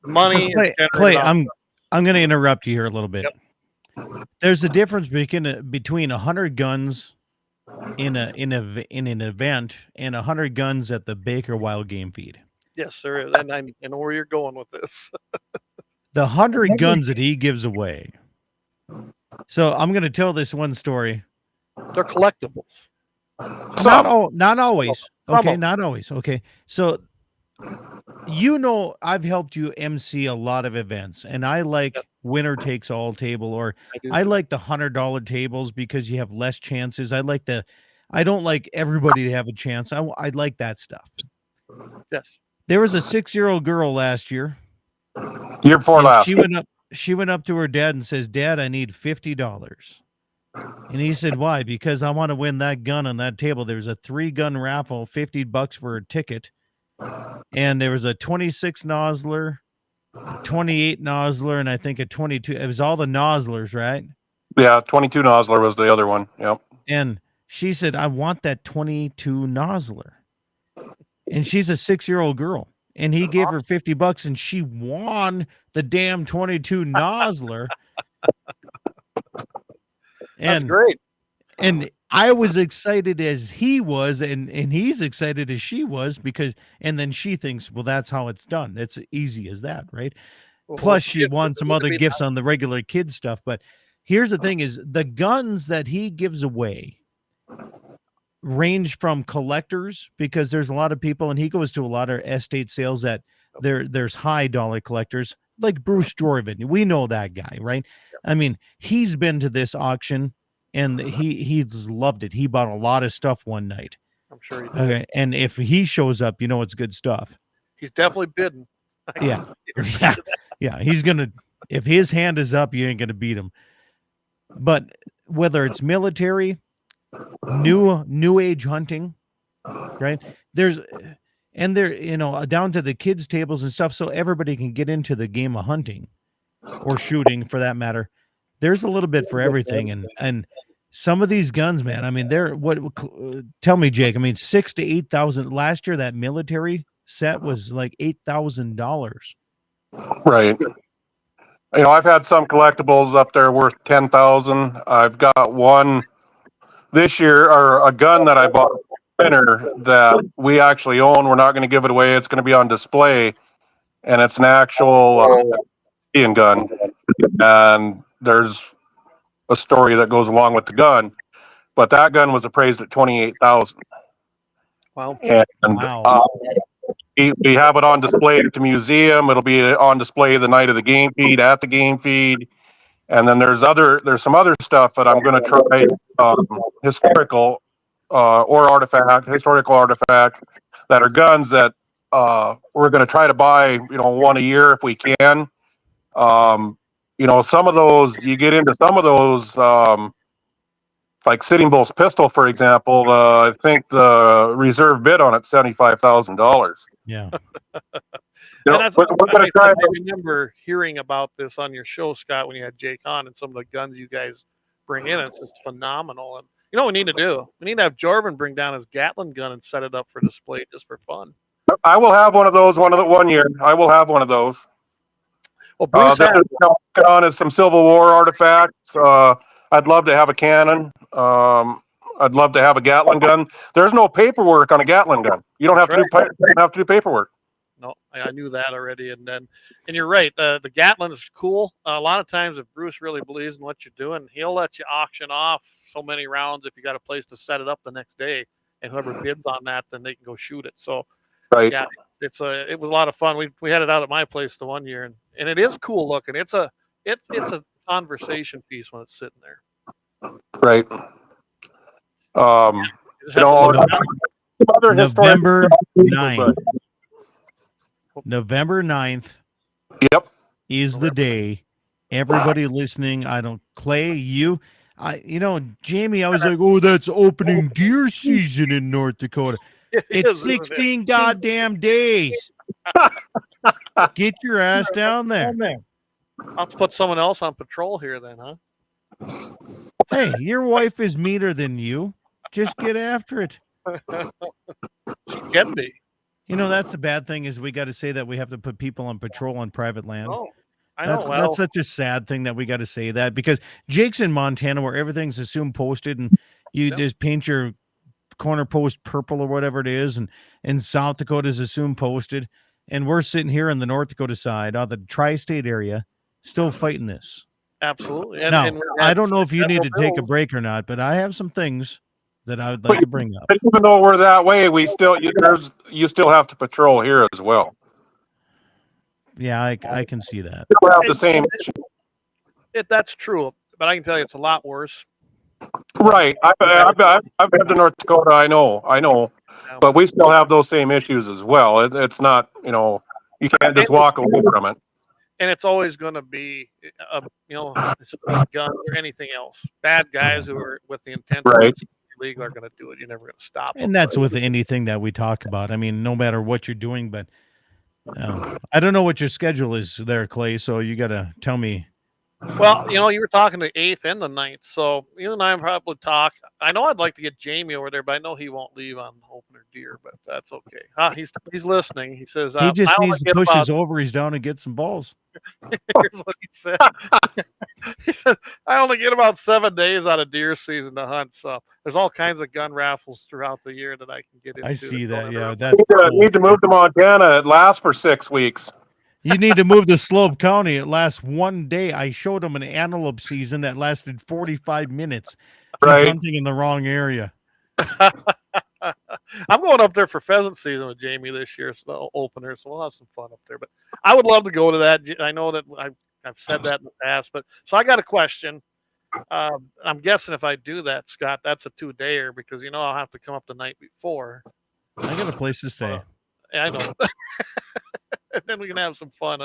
Money. Clay, I'm going to interrupt you here a little bit. Yep. There's a difference between 100 guns in an event and 100 guns at the Baker Wild Game Feed. Yes, there is, and I know where you're going with this. The 100 guns that he gives away. So I'm going to tell this one story. They're collectibles. Not always. Okay, not always. Okay, so I've helped you MC a lot of events, and I like winner takes all table, or I like the $100 tables because you have less chances. I don't like everybody to have a chance. I like that stuff. Yes. There was a 6-year-old girl last year. Year before last. She went up to her dad and says, "Dad, I need $50." And he said, "Why?" "Because I want to win that gun on that table." There was a 3-gun raffle, $50 for a ticket. And there was a 26 nozzler, 28 nozzler, and I think a 22. It was all the nozzlers, right? Yeah, 22 nozzler was the other one. Yep. And she said, "I want that 22 nozzler." And she's a 6-year-old girl. And he gave her $50 and she won the damn 22 nozzler. That's great. And I was excited as he was, and he's excited as she was, and then she thinks, well, that's how it's done. It's easy as that, right? Well, plus she won some other gifts on the regular kid stuff. But here's the thing is the guns that he gives away range from collectors, because there's a lot of people, and he goes to a lot of estate sales that there's high dollar collectors like Bruce Jordan. We know that guy, right? I mean, he's been to this auction and he's loved it. He bought a lot of stuff one night. I'm sure he did. Okay, and if he shows up, you know it's good stuff. He's definitely bidding. Yeah. He's gonna. If his hand is up, you ain't gonna beat him. But whether it's military, new age hunting, right? There down to the kids' tables and stuff, so everybody can get into the game of hunting or shooting, for that matter. There's a little bit for everything, and some of these guns, man. I mean, tell me, Jake. I mean, $6,000 to $8,000 last year. That military set was like $8,000. Right. I've had some collectibles up there worth $10,000. I've got one this year, or a gun that I bought winner that we actually own. We're not going to give it away. It's going to be on display, and it's an actual Indian gun. And there's a story that goes along with the gun, but that gun was appraised at $28,000. Wow. We have it on display at the museum. It'll be on display the night of the game feed at the game feed. And then there's some other stuff that I'm going to try, historical artifacts that are guns that we're going to try to buy, one a year if we can. Some of those, you get into some of those, like Sitting Bull's pistol, for example. I think the reserve bid on it's $75,000. Yeah. I remember hearing about this on your show, Scott, when you had Jake on, and some of the guns you guys bring in. It's just phenomenal. And you know what we need to do? We need to have Jordan bring down his Gatling gun and set it up for display just for fun. I will have one of those one year. I will have one of those. Well, Bruce on is some Civil War artifacts. I'd love to have a cannon. I'd love to have a Gatling gun. There's no paperwork on a Gatling gun. You don't have to do paperwork. No, I knew that already. And you're right. The Gatling is cool. A lot of times, if Bruce really believes in what you're doing, he'll let you auction off so many rounds if you got a place to set it up the next day. And whoever bids on that, then they can go shoot it. So, right. Yeah, it was a lot of fun. We had it out at my place the one year, and it is cool looking. It's a conversation piece when it's sitting there. Right. You know, other November historic 9th. November 9th. Yep. Is the day. Everybody listening, Clay, you know, Jamie, I was like, oh, that's opening deer season in North Dakota. It's 16 goddamn days. Get your ass down there. I'll have to put someone else on patrol here then, huh? Hey, your wife is meaner than you. Just get after it. She can be. You know, that's the bad thing is we got to say that we have to put people on patrol on private land. Oh, I know. That's such a sad thing that we got to say that, because Jake's in Montana where everything's assumed posted and you just paint your corner post purple or whatever it is. And South Dakota is assumed posted. And we're sitting here on the North Dakota side, the tri-state area, still fighting this. Absolutely. And I don't know if you need to take a break or not, but I have some things that I would like to bring up. Even though we're that way, you still have to patrol here as well. Yeah, I can see that. We have the same issue. That's true, but I can tell you it's a lot worse. Right. I've been to North Dakota. I know, but we still have those same issues as well. It's not, you can't just walk away from it. And it's always going to be, it's a gun or anything else. Bad guys who are with the intent of illegal are going to do it. You're never going to stop them. And that's with anything that we talk about. I mean, no matter what you're doing, but I don't know what your schedule is there, Clay. So you got to tell me. Well, you were talking the 8th and the 9th. So you and I probably talk. I know I'd like to get Jamie over there, but I know he won't leave on opener deer, but that's okay. He's listening. He says, he just needs to push his ovaries down and get some balls. Here's what he said. He said, I only get about 7 days out of deer season to hunt. So there's all kinds of gun raffles throughout the year that I can get into. I see that. Yeah. That's need to move to Montana. It lasts for 6 weeks. You need to move to Slope County. It lasts 1 day. I showed him an antelope season that lasted 45 minutes. He's hunting in the wrong area. I'm going up there for pheasant season with Jamie this year. It's the opener, so we'll have some fun up there. But I would love to go to that. I know that I've said that in the past. But so I got a question. I'm guessing if I do that, Scott, that's a 2-dayer because I'll have to come up the night before. I got a place to stay. I know. And then we can have some fun.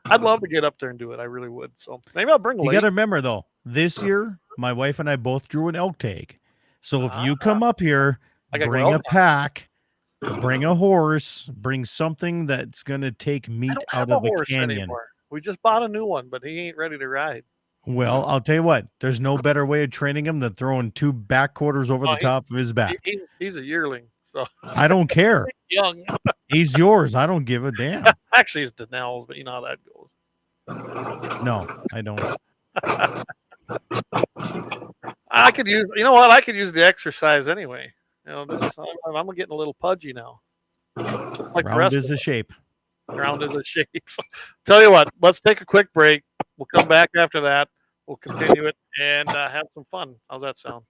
I'd love to get up there and do it. I really would. So maybe I'll bring. You got to remember though, this year my wife and I both drew an elk tag. So if you come up here, bring a pack, bring a horse, bring something that's gonna take meat out of the canyon. Anymore. We just bought a new one, but he ain't ready to ride. Well, I'll tell you what. There's no better way of training him than throwing 2 back quarters over the top of his back. He's a yearling. So I don't care. Young. He's yours. I don't give a damn. Actually, it's Danelle's, but you know how that goes. No, I don't. I could use. You know what? I could use the exercise anyway. I'm getting a little pudgy now. Like round is a shape. Round is a shape. So, tell you what. Let's take a quick break. We'll come back after that. We'll continue it and have some fun. How's that sound?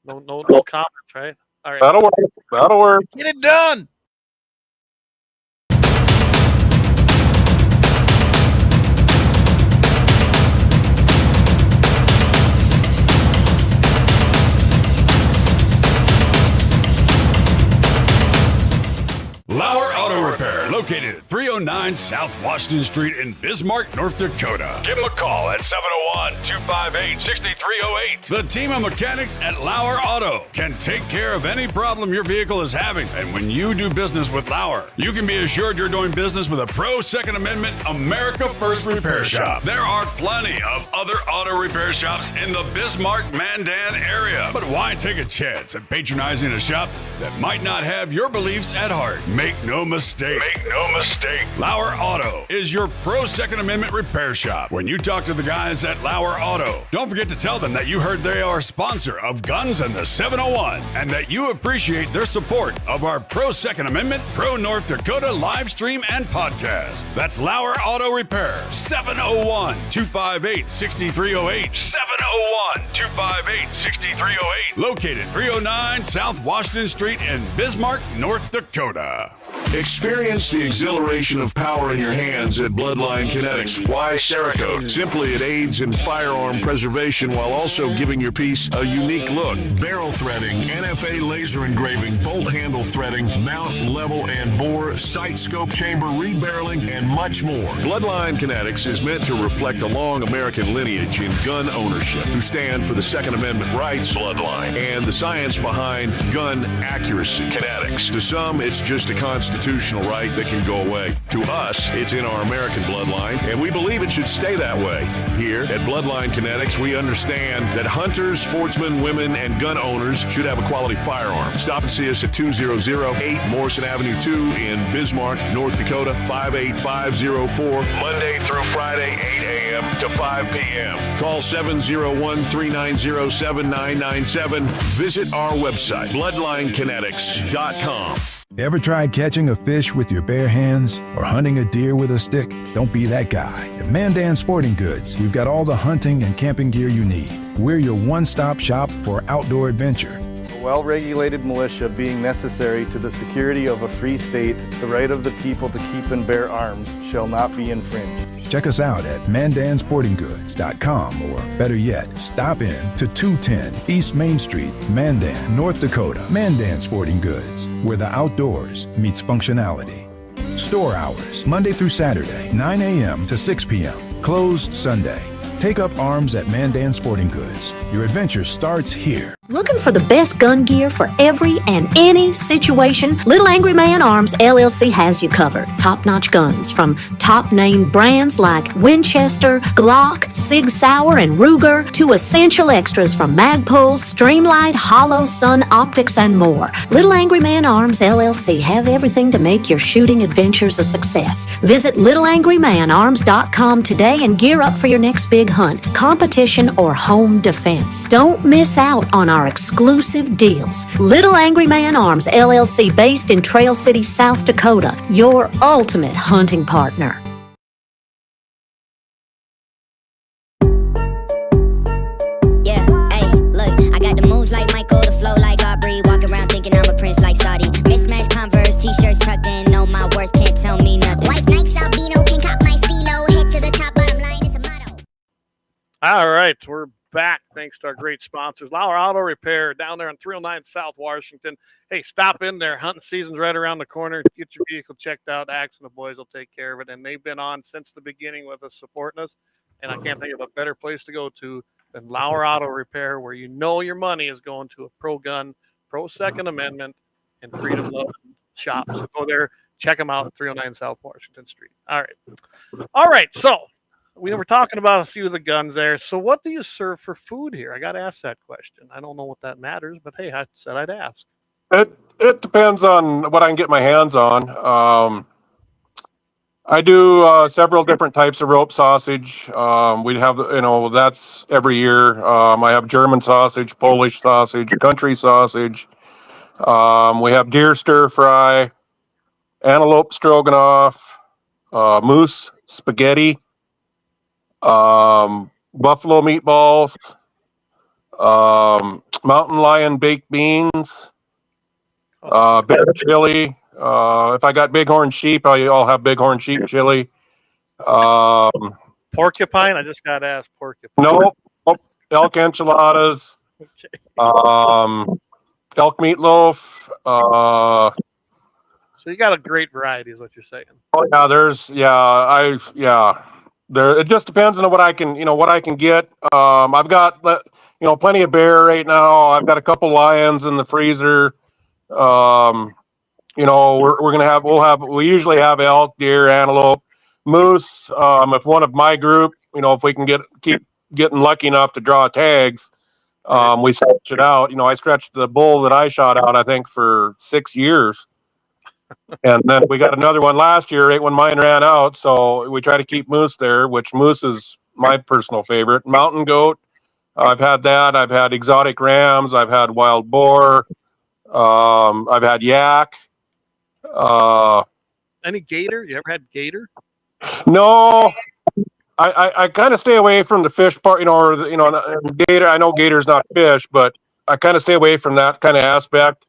No comments, right? All right. That'll work. Get it done. Lauer Auto Repair, located at 309 South Washington Street in Bismarck, North Dakota. Give them a call at 701-258-6308. The team of mechanics at Lauer Auto can take care of any problem your vehicle is having. And when you do business with Lauer, you can be assured you're doing business with a pro Second Amendment America First repair shop. There are plenty of other auto repair shops in the Bismarck-Mandan area. But why take a chance at patronizing a shop that might not have your beliefs at heart? Make no mistake. Lauer Auto is your pro Second Amendment repair shop. When you talk to the guys at Lauer Auto, don't forget to tell them that you heard they are a sponsor of Guns and the 701 and that you appreciate their support of our pro Second Amendment, pro North Dakota live stream and podcast. That's Lauer Auto Repair, 701-258-6308. 701-258-6308. Located 309 South Washington Street in Bismarck, North Dakota. Experience the exhilaration of power in your hands at Bloodline Kinetics. Why Cerakote? Simply, it aids in firearm preservation while also giving your piece a unique look. Barrel threading, NFA laser engraving, bolt handle threading, mount, level, and bore, sight scope chamber, rebarreling, and much more. Bloodline Kinetics is meant to reflect a long American lineage in gun ownership, who stand for the Second Amendment rights, Bloodline, and the science behind gun accuracy. Kinetics. To some, it's just a constitutional right that can go away. To us, it's in our American bloodline, and we believe it should stay that way. Here at Bloodline Kinetics, we understand that hunters, sportsmen, women, and gun owners should have a quality firearm. Stop and see us at 2008 Morrison Avenue 2 in Bismarck, North Dakota, 58504, Monday through Friday, 8 a.m. to 5 p.m. Call 701-390-7997. Visit our website, bloodlinekinetics.com. Ever tried catching a fish with your bare hands or hunting a deer with a stick? Don't be that guy. At Mandan Sporting Goods, we've got all the hunting and camping gear you need. We're your one-stop shop for outdoor adventure. A well-regulated militia being necessary to the security of a free state, the right of the people to keep and bear arms shall not be infringed. Check us out at mandansportinggoods.com, or better yet, stop in to 210 East Main Street, Mandan, North Dakota. Mandan Sporting Goods, where the outdoors meets functionality. Store hours, Monday through Saturday, 9 a.m. to 6 p.m. Closed Sunday. Take up arms at Mandan Sporting Goods. Your adventure starts here. Looking for the best gun gear for every and any situation? Little Angry Man Arms LLC has you covered. Top-notch guns from top-name brands like Winchester, Glock, Sig Sauer, and Ruger to essential extras from Magpul, Streamlight, Hollow, Sun Optics, and more. Little Angry Man Arms LLC have everything to make your shooting adventures a success. Visit littleangrymanarms.com today and gear up for your next big hunt, competition, or home defense. Don't miss out on our exclusive deals. Little Angry Man Arms LLC, based in Trail City, South Dakota, your ultimate hunting partner. Yeah, hey, look, I got the moves like Michael, the flow like Aubrey, walk around thinking I'm a prince like Saudi. Mismatched Converse, t-shirts tucked in, know my worth, can't tell me nothing. White Nikes, albino, can cop my stilo, head to the top, bottom line is a motto. All right, we're back thanks to our great sponsors, Lauer Auto Repair down there on 309 South Washington. Hey, stop in there. Hunting season's right around the corner. Get your vehicle checked out. Axe and the boys will take care of it. And they've been on since the beginning with us, supporting us. And I can't think of a better place to go to than Lauer Auto Repair, where you know your money is going to a pro-gun, pro-Second Amendment, and freedom-loving shop. So go there, check them out at 309 South Washington Street. All right, so we were talking about a few of the guns there. So what do you serve for food here? I got to ask that question. I don't know what that matters, but hey, I said I'd ask. It depends on what I can get my hands on. I do several different types of rope sausage. We have, that's every year. I have German sausage, Polish sausage, country sausage. We have deer stir fry, antelope stroganoff, moose spaghetti, buffalo meatballs, mountain lion baked beans, bear chili. If I got bighorn sheep, I'll have bighorn sheep chili. Porcupine? I just got to ask porcupine. Nope. Elk enchiladas. Okay. Elk meatloaf. So you got a great variety, is what you're saying. Oh yeah, there. It just depends on what I can get. I've got plenty of bear right now. I've got a couple lions in the freezer. We usually have elk, deer, antelope, moose. If one of my group, if we can keep getting lucky enough to draw tags, we stretch it out. I stretched the bull that I shot out, I think, for 6 years. And then we got another one last year, right when mine ran out. So we try to keep moose there, which moose is my personal favorite. Mountain goat, I've had that. I've had exotic rams. I've had wild boar. I've had yak. Any gator? You ever had gator? No, I kind of stay away from the fish part, gator. I know gator's not fish, but I kind of stay away from that kind of aspect.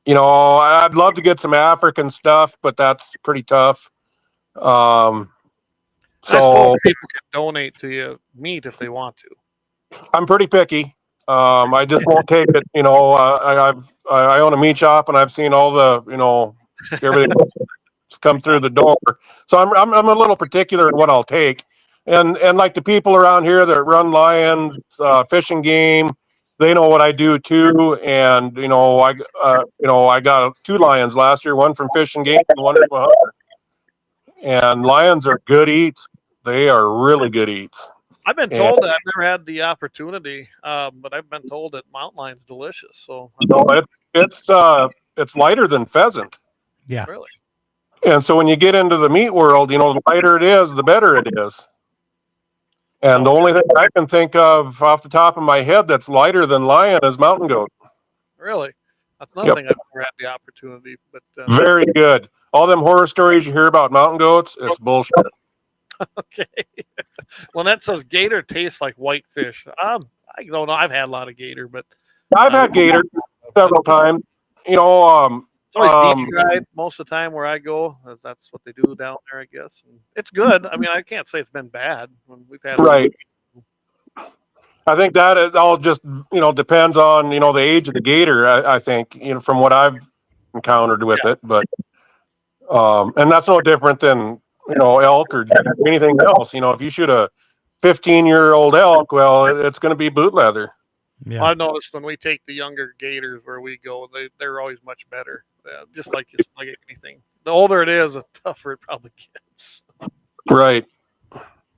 I'd love to get some African stuff, but that's pretty tough. I suppose people can donate to you meat if they want to. I'm pretty picky. I just won't take it. I own a meat shop, and I've seen all the everything come through the door. So I'm a little particular in what I'll take. And like the people around here that run Lions, Fish and Game, they know what I do too. And I got 2 Lions last year, one from Fish and Game and one from a hunter. And Lions are good eats. They are really good eats. I've been told that. I've never had the opportunity, but I've been told that mountain lion's delicious. So it's lighter than pheasant. Yeah. Really. And so when you get into the meat world, the lighter it is, the better it is. And the only thing I can think of off the top of my head that's lighter than lion is mountain goat. Really? That's another thing I've never had the opportunity. But very good. All them horror stories you hear about mountain goats, it's bullshit. Okay. Lynette says gator tastes like white fish. I don't know. I've had a lot of gator, but I've had gator several times. It's always deep fried most of the time where I go. That's what they do down there, I guess. And it's good. I mean, I can't say it's been bad when we've had. Right. I think that it all just depends on the age of the gator. I think from what I've encountered with it, but and that's no different than elk or anything else. If you shoot a 15-year-old elk, well, it's going to be boot leather. Yeah. Well, I've noticed when we take the younger gators where we go, they're always much better. Just like anything. The older it is, the tougher it probably gets. Right.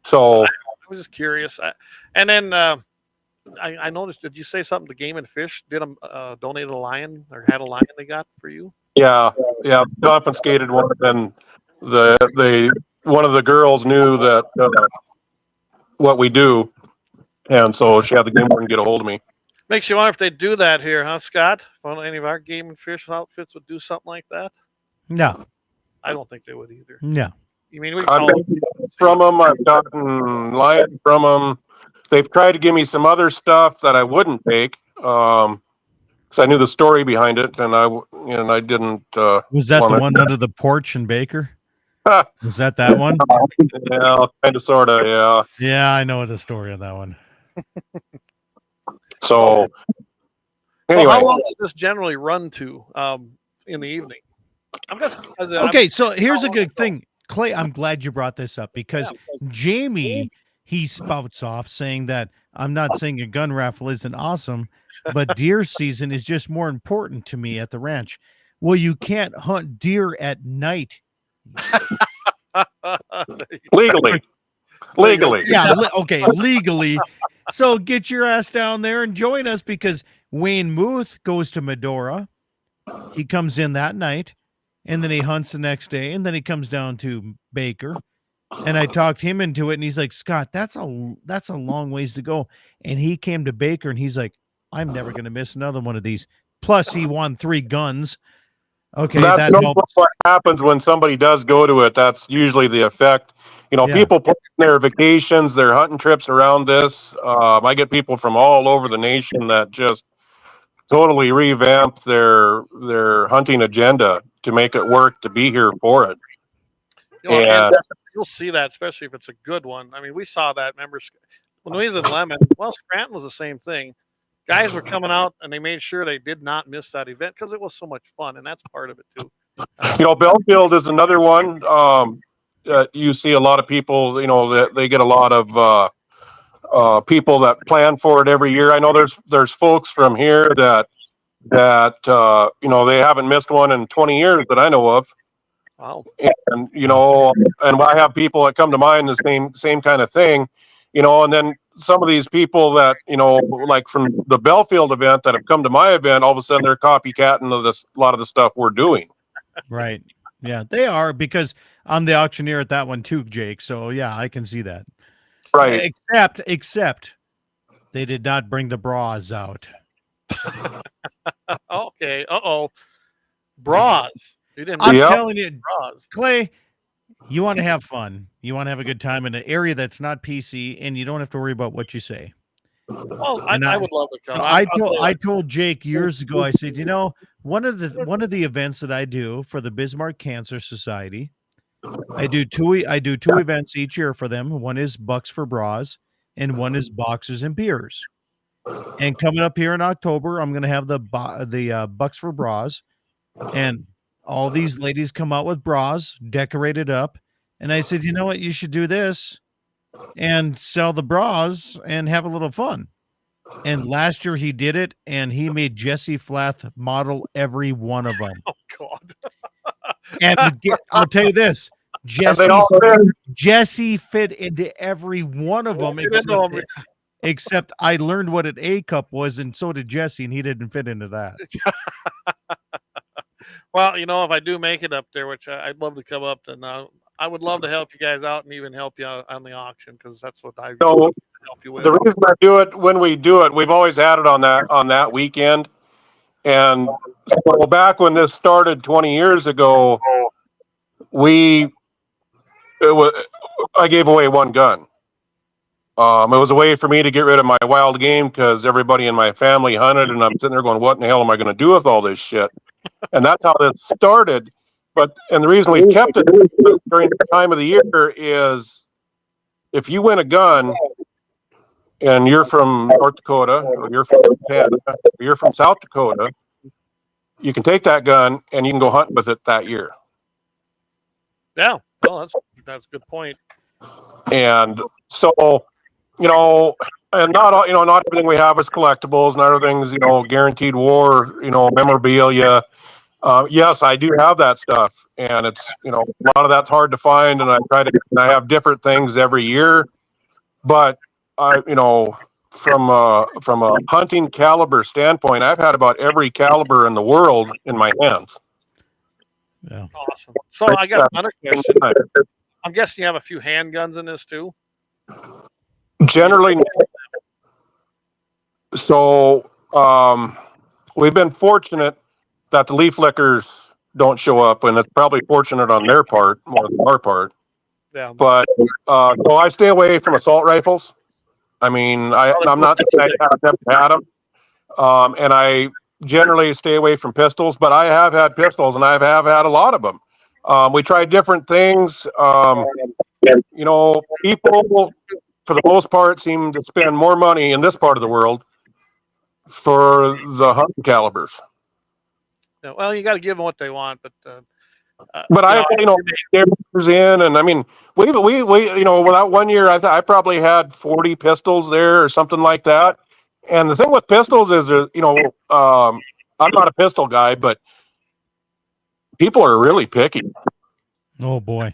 So I was just curious. And then I noticed. Did you say something to Game and Fish? Did them donate a lion or had a lion they got for you? Yeah. Confiscated one, and one of the girls knew that what we do, and so she had the game and get a hold of me. Makes you wonder if they do that here, huh, Scott? If any of our Game and Fish outfits would do something like that? No. I don't think they would either. No. You mean I've from them. I've gotten lion from them. They've tried to give me some other stuff that I wouldn't take because I knew the story behind it, and I didn't. Was that the one under the porch in Baker? Was that one? Yeah, kind of, sort of, yeah. Yeah, I know the story of that one. So, anyway. How long does this generally run to in the evening? Okay, so here's a good thing. Clay, I'm glad you brought this up because Jamie, he spouts off saying that I'm not saying a gun raffle isn't awesome, but deer season is just more important to me at the ranch. Well, you can't hunt deer at night. Legally. Yeah, okay, legally. So get your ass down there and join us because Wayne Muth goes to Medora. He comes in that night, and then he hunts the next day, and then he comes down to Baker. And I talked him into it, and he's like, Scott, that's a long ways to go. And he came to Baker, and he's like, I'm never going to miss another one of these. Plus, he won 3 guns. Okay, that helps. What happens when somebody does go to it, that's usually the effect. People plan their vacations, their hunting trips around this. I get people from all over the nation that just totally revamp their hunting agenda to make it work to be here for it. And you'll see that, especially if it's a good one. I mean, we saw that. Remember, when we was in Lemon, Scranton was the same thing. Guys were coming out, and they made sure they did not miss that event because it was so much fun, and that's part of it, too. Belfield is another one. You see a lot of people, that they get a lot of people that plan for it every year. I know there's folks from here that they haven't missed one in 20 years that I know of. Wow. And and I have people that come to mind the same kind of thing, and then some of these people that like from the Belfield event that have come to my event, all of a sudden they're copycatting a lot of the stuff we're doing. Right. Yeah, they are, because I'm the auctioneer at that one too, Jake. So yeah, I can see that. Right. Except they did not bring the bras out. Okay. Bras. I'm telling you, Clay, you want to have fun. You want to have a good time in an area that's not PC, and you don't have to worry about what you say. Well, I would love to come. I told Jake years ago. I said, one of the events that I do for the Bismarck Cancer Society, I do two events each year for them. One is Bucks for Bras, and one is Boxers and Beers. And coming up here in October, I'm going to have the Bucks for Bras, and all these ladies come out with bras decorated up. And I said, you know what, you should do this and sell the bras and have a little fun. And last year he did it, and he made Jesse Flath model every one of them. Oh God! And I'll tell you this, Jesse fit into every one of them, except I learned what an A cup was, and so did Jesse, and he didn't fit into that. Well, if I do make it up there, which I'd love to come up, then I would love to help you guys out and even help you out on the auction, because that's what I help you with. The reason I do it when we do it, we've always had it on that weekend, and so back when this started 20 years ago, I gave away one gun. It was a way for me to get rid of my wild game, because everybody in my family hunted, and I'm sitting there going, what in the hell am I going to do with all this shit? And that's how it started. And the reason we kept it during the time of the year is, if you win a gun and you're from North Dakota, or you're from Canada, or you're from South Dakota, you can take that gun and you can go hunting with it that year. Yeah, well, that's a good point. And so, and not everything we have is collectibles, not everything's, guaranteed war, memorabilia. Yes, I do have that stuff, and it's, a lot of that's hard to find, and I have different things every year, but from a hunting caliber standpoint, I've had about every caliber in the world in my hands. Yeah. Awesome. So I got another question. I'm guessing you have a few handguns in this too? Generally. So we've been fortunate that the leaf lickers don't show up, and it's probably fortunate on their part more than our part. Yeah. But so I stay away from assault rifles. I mean, I'm not I've never had them, and I generally stay away from pistols. But I have had pistols, and I have had a lot of them. We tried different things. People, for the most part, seem to spend more money in this part of the world for the hunting calibers. Yeah, well, you got to give them what they want, but I in, and I mean, we without 1 year, I probably had 40 pistols there or something like that. And the thing with pistols is, I'm not a pistol guy, but people are really picky. Oh boy.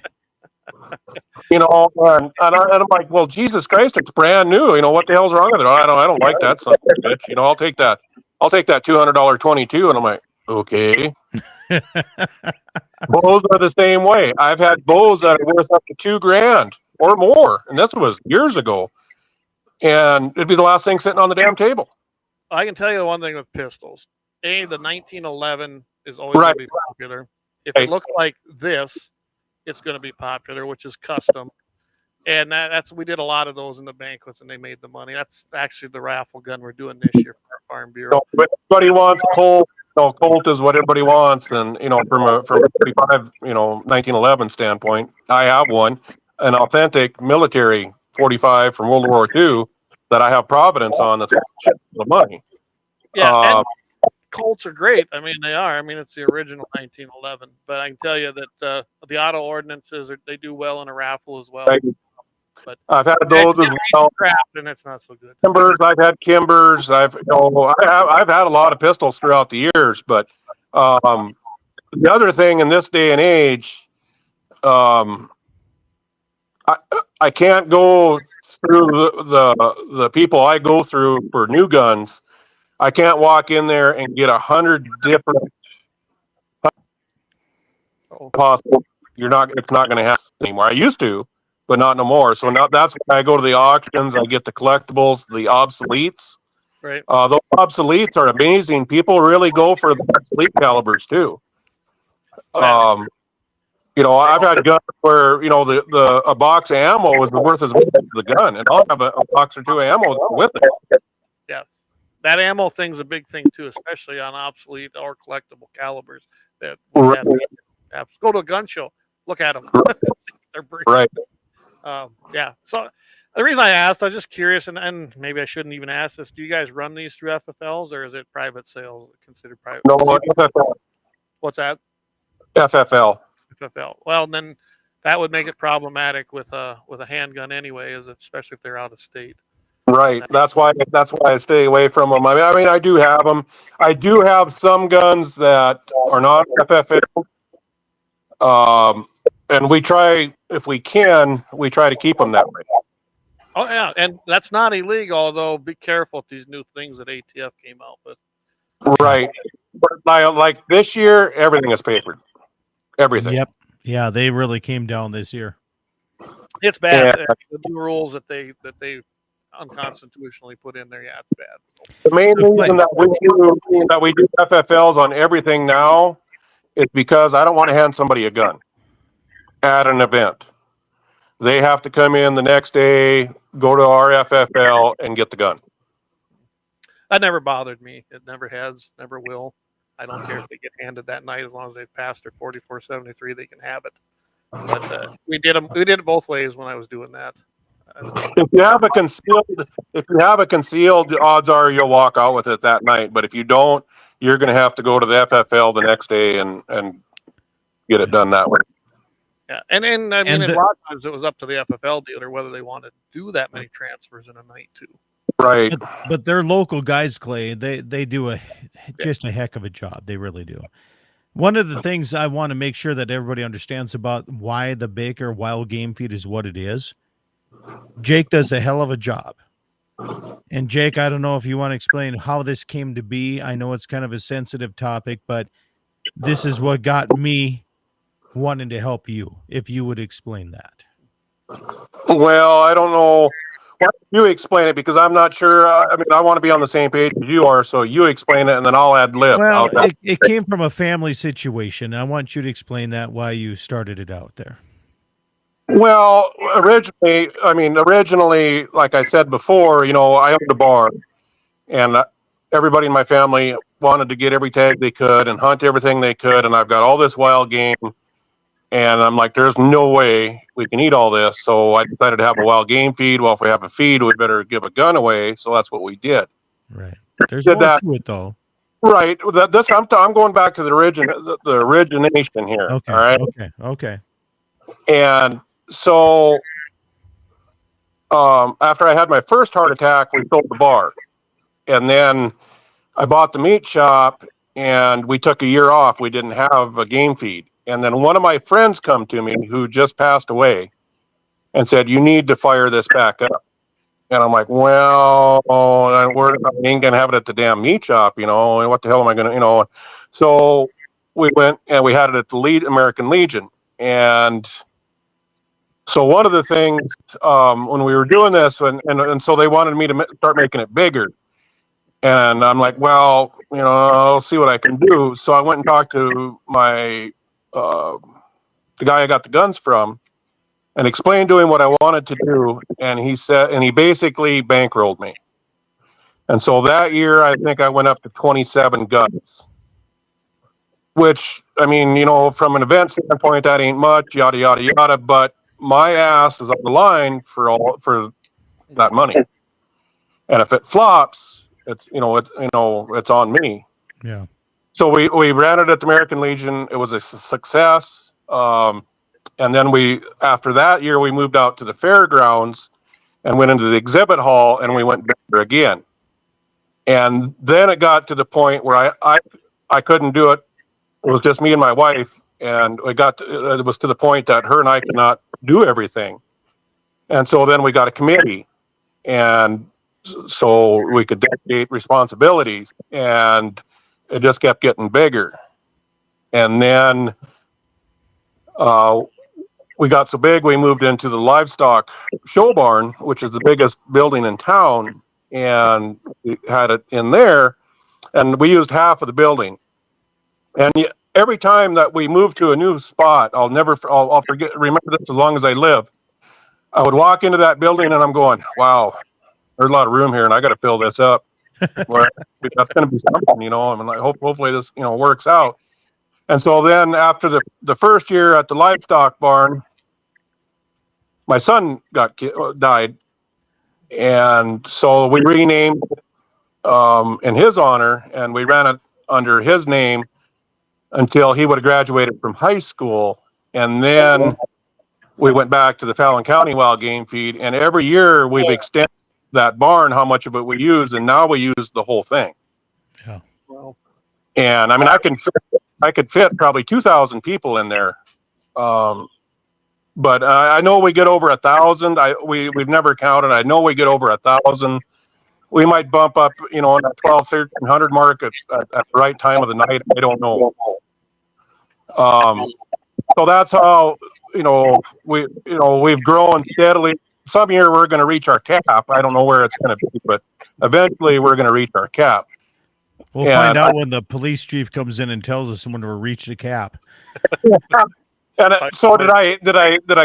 And I'm like, well, Jesus Christ, it's brand new. What the hell's wrong with it? I don't like that son of a bitch. I'll take that $200 22, and I'm like, okay. Bows are the same way. I've had bows that are worth up to $2,000 or more, and this was years ago. And it'd be the last thing sitting on the damn table. I can tell you one thing with pistols. The 1911 is always going to be popular. If it looks like this, it's going to be popular, which is custom. And we did a lot of those in the banquets, and they made the money. That's actually the raffle gun we're doing this year for our Farm Bureau. Everybody wants Colt. Colt is what everybody wants, and from a 45, 1911 standpoint, I have one, an authentic military 45 from World War II that I have Providence on. That's the money. Yeah, and Colts are great. I mean, they are. I mean, it's the original 1911. But I can tell you that the auto ordinances they do well in a raffle as well. But I've had those as well. And it's not so good. Kimbers, I've had Kimbers. I've had a lot of pistols throughout the years. But the other thing in this day and age, I can't go through the people I go through for new guns. I can't walk in there and get 100 different possible. It's not going to happen anymore. I used to, but not no more. So now that's why I go to the auctions. I get the collectibles, the obsoletes. Right. Those obsoletes are amazing. People really go for the obsolete calibers too. I've had guns where a box of ammo is worth as much as the gun, and I'll have a box or two of ammo with it. Yes. That ammo thing's a big thing too, especially on obsolete or collectible calibers. That Right. go to a gun show, look at them. They're Right. Yeah. So the reason I asked, I was just curious, and maybe I shouldn't even ask this. Do you guys run these through FFLs, or is it private sales considered private? No, FFL. What's that? FFL. FFL. Well, then that would make it problematic with a handgun anyway, especially if they're out of state. Right. That's why I stay away from them. I mean, I do have them. I do have some guns that are not FFL. And we try, if we can, we try to keep them that way. Oh yeah, and that's not illegal. Although, be careful with these new things that ATF came out with. Right. But like this year, everything is papered. Everything. Yep. Yeah, they really came down this year. It's bad. Yeah. The new rules that they unconstitutionally put in there. Yeah, it's bad. The main reason that we do FFLs on everything now is because I don't want to hand somebody a gun at an event. They have to come in the next day, go to our FFL, and get the gun. That never bothered me. It never has, never will. I don't care if they get handed that night, as long as they've passed their 4473, they can have it. But we did it both ways when I was doing that. If you have a concealed, the odds are you'll walk out with it that night. But if you don't, you're going to have to go to the FFL the next day and get it done that way. Yeah, and I mean, a lot of times it was up to the FFL dealer whether they wanted to do that many transfers in a night too. Right. But they're local guys, Clay. They do just a heck of a job. They really do. One of the things I want to make sure that everybody understands about why the Baker wild game feed is what it is. Jake does a hell of a job. And Jake, I don't know if you want to explain how this came to be. I know it's kind of a sensitive topic, but this is what got me wanting to help you, if you would explain that. Well, I don't know. Why don't you explain it? Because I'm not sure. I mean, I want to be on the same page as you are, so you explain it, and then I'll add lib. Well, it came from a family situation. I want you to explain that, why you started it out there. Well, originally, like I said before, I owned a bar, and everybody in my family wanted to get every tag they could and hunt everything they could, and I've got all this wild game, and I'm like, there's no way we can eat all this, so I decided to have a wild game feed. Well, if we have a feed, we better give a gun away, so that's what we did. Right. There's more to it, though. Right. I'm going back to the origination here. Okay. All right. Okay. And so after I had my first heart attack, we sold the bar. And then I bought the meat shop, and we took a year off. We didn't have a game feed. And then one of my friends come to me who just passed away and said, you need to fire this back up. And I'm like, well, I ain't going to have it at the damn meat shop, and what the hell am I going to, So we went and we had it at the American Legion. And so one of the things when we were doing this, and so they wanted me to start making it bigger. And I'm like, well, I'll see what I can do. So I went and talked to the guy I got the guns from and explained to him what I wanted to do. And he basically bankrolled me. And so that year, I think I went up to 27 guns, which, from an event standpoint, that ain't much, yada, yada, yada. But my ass is on the line for that money. And if it flops, it's on me. Yeah. So we ran it at the American Legion. It was a success. And then after that year, we moved out to the fairgrounds and went into the exhibit hall, and we went bigger again. And then it got to the point where I couldn't do it. It was just me and my wife. And it was to the point that her and I could not do everything. And so then we got a committee, and so we could delegate responsibilities, and it just kept getting bigger. And then we got so big, we moved into the livestock show barn, which is the biggest building in town, and we had it in there, and we used half of the building. And every time that we moved to a new spot, I'll remember this as long as I live. I would walk into that building and I'm going, wow, there's a lot of room here and I got to fill this up. Well, that's going to be something, you know. I mean, like, hopefully this, you know, works out. And so then after the first year at the livestock barn, my son died, and so we renamed in his honor, and we ran it under his name until he would have graduated from high school, and then we went back to the Fallon County Wild Game Feed, and every year we've extended that barn, how much of it we use, and now we use the whole thing. Yeah. Well, and I mean, I could fit probably 2,000 people in there. But I know we get over 1,000. We've never counted. I know we get over 1,000. We might bump up, you know, in that 1,200, 1,300 mark at the right time of the night. I don't know. So that's how, you know, we've grown steadily. Some year we're going to reach our cap. I don't know where it's going to be, but eventually we're going to reach our cap. We'll find out when the police chief comes in and tells us when we're reached the cap. And so did I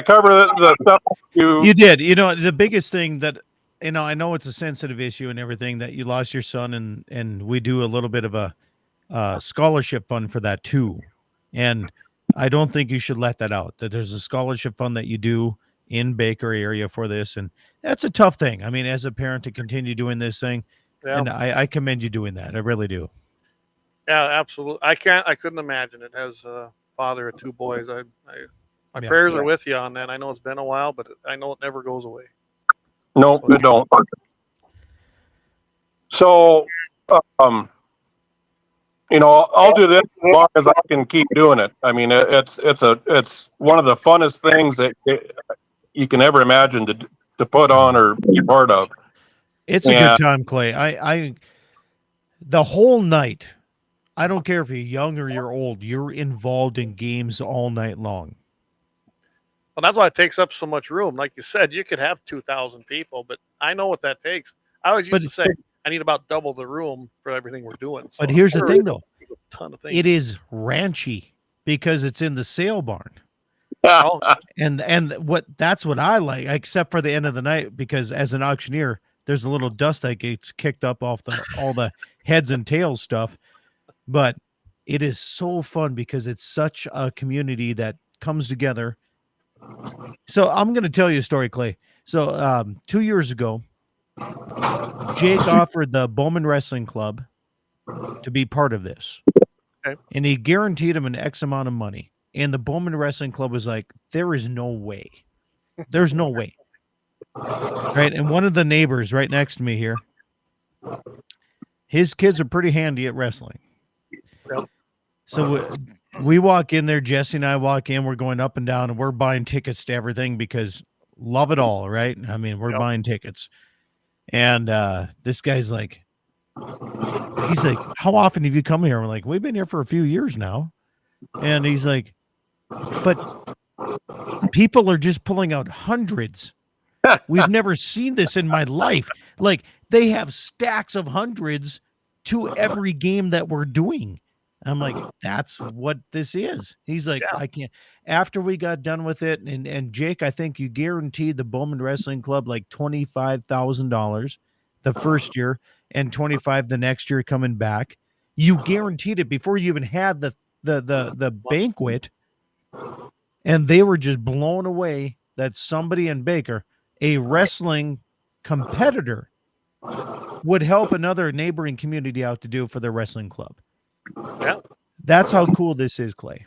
cover the stuff you did? You know, the biggest thing that, you know, I know it's a sensitive issue and everything, that you lost your son, and we do a little bit of a scholarship fund for that too. And I don't think you should let that out, that there's a scholarship fund that you do in Baker area for this. And that's a tough thing. I mean, as a parent, to continue doing this thing. Yeah. And I commend you doing that. I really do. Yeah, absolutely. I couldn't imagine it as a father of two boys. My prayers are with you on that. I know it's been a while, but I know it never goes away. No, it don't. So, you know, I'll do this as long as I can keep doing it. I mean, it's one of the funnest things that you can ever imagine to put on or be part of. It's a good time, Clay. I the whole night, I don't care if you're young or you're old, you're involved in games all night long. Well, that's why it takes up so much room. Like you said, you could have 2,000 people, but I know what that takes. I always used to say, I need about double the room for everything we're doing. So but here's the thing, though. A ton of things. It is ranchy because it's in the sale barn. And that's what I like, except for the end of the night, because as an auctioneer, there's a little dust that gets kicked up off all the heads and tails stuff. But it is so fun because it's such a community that comes together. So I'm going to tell you a story, Clay. So 2 years ago, Jake offered the Bowman Wrestling Club to be part of this. Okay. And he guaranteed him an X amount of money. And the Bowman Wrestling Club was like, there is no way. There's no way. Right? And one of the neighbors right next to me here, his kids are pretty handy at wrestling. So we walk in there, Jesse and I walk in, we're going up and down, and we're buying tickets to everything because love it all, right? I mean, we're buying tickets. And this guy's like, he's like, how often have you come here? We're like, we've been here for a few years now. And he's like, but people are just pulling out hundreds. We've never seen this in my life. Like, they have stacks of hundreds to every game that we're doing. I'm like, that's what this is. He's like, I can't. After we got done with it, and Jake, I think you guaranteed the Bowman Wrestling Club like $25,000 the first year and $25,000 the next year coming back. You guaranteed it before you even had the banquet, and they were just blown away that somebody in Baker, a wrestling competitor, would help another neighboring community out to do for their wrestling club. Yeah, that's how cool this is, Clay.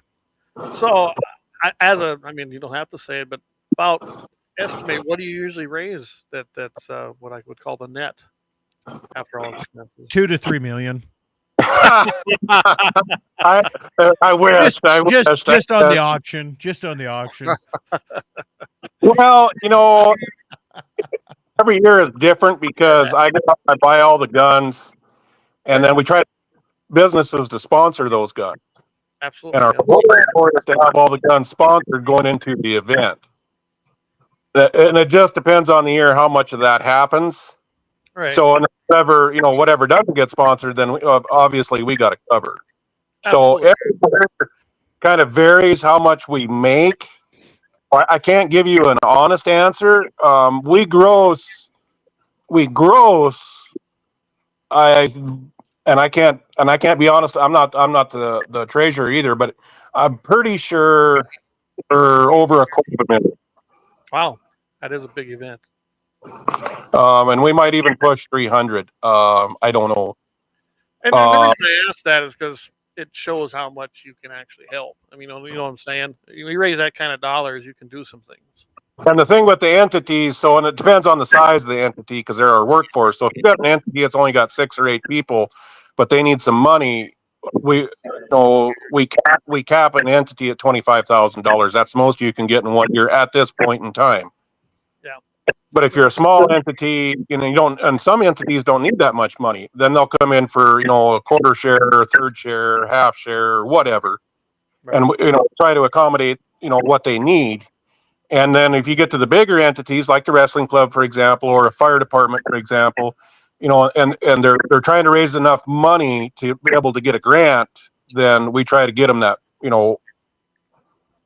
So, I mean, you don't have to say it, but about estimate, what do you usually raise? That's what I would call the net after all expenses. 2 to 3 million. I wish. Just on the auction. Just on the auction. Well, you know, every year is different because I buy all the guns, and then we try businesses to sponsor those guns. Absolutely. And our goal is to have all the guns sponsored going into the event. And it just depends on the year how much of that happens. Right. So whatever doesn't get sponsored, then obviously we got it covered. Absolutely. So it kind of varies how much we make. I can't give you an honest answer. We gross I can't be honest. I'm not the treasurer either, but I'm pretty sure we're over $250,000. Wow, that is a big event. And we might even push 300. I don't know. And the reason I ask that is because it shows how much you can actually help. I mean, you know what I'm saying? You raise that kind of dollars, you can do some things. And the thing with the entities, and it depends on the size of the entity because they're our workforce. So if you got an entity that's only got 6 or 8 people, but they need some money, we cap an entity at $25,000. That's the most you can get in 1 year at this point in time. Yeah. But if you're a small entity, you don't, and some entities don't need that much money, then they'll come in for a quarter share, a third share, half share, whatever, right. And try to accommodate what they need. And then if you get to the bigger entities like the wrestling club, for example, or a fire department, for example, and they're trying to raise enough money to be able to get a grant, then we try to get them that,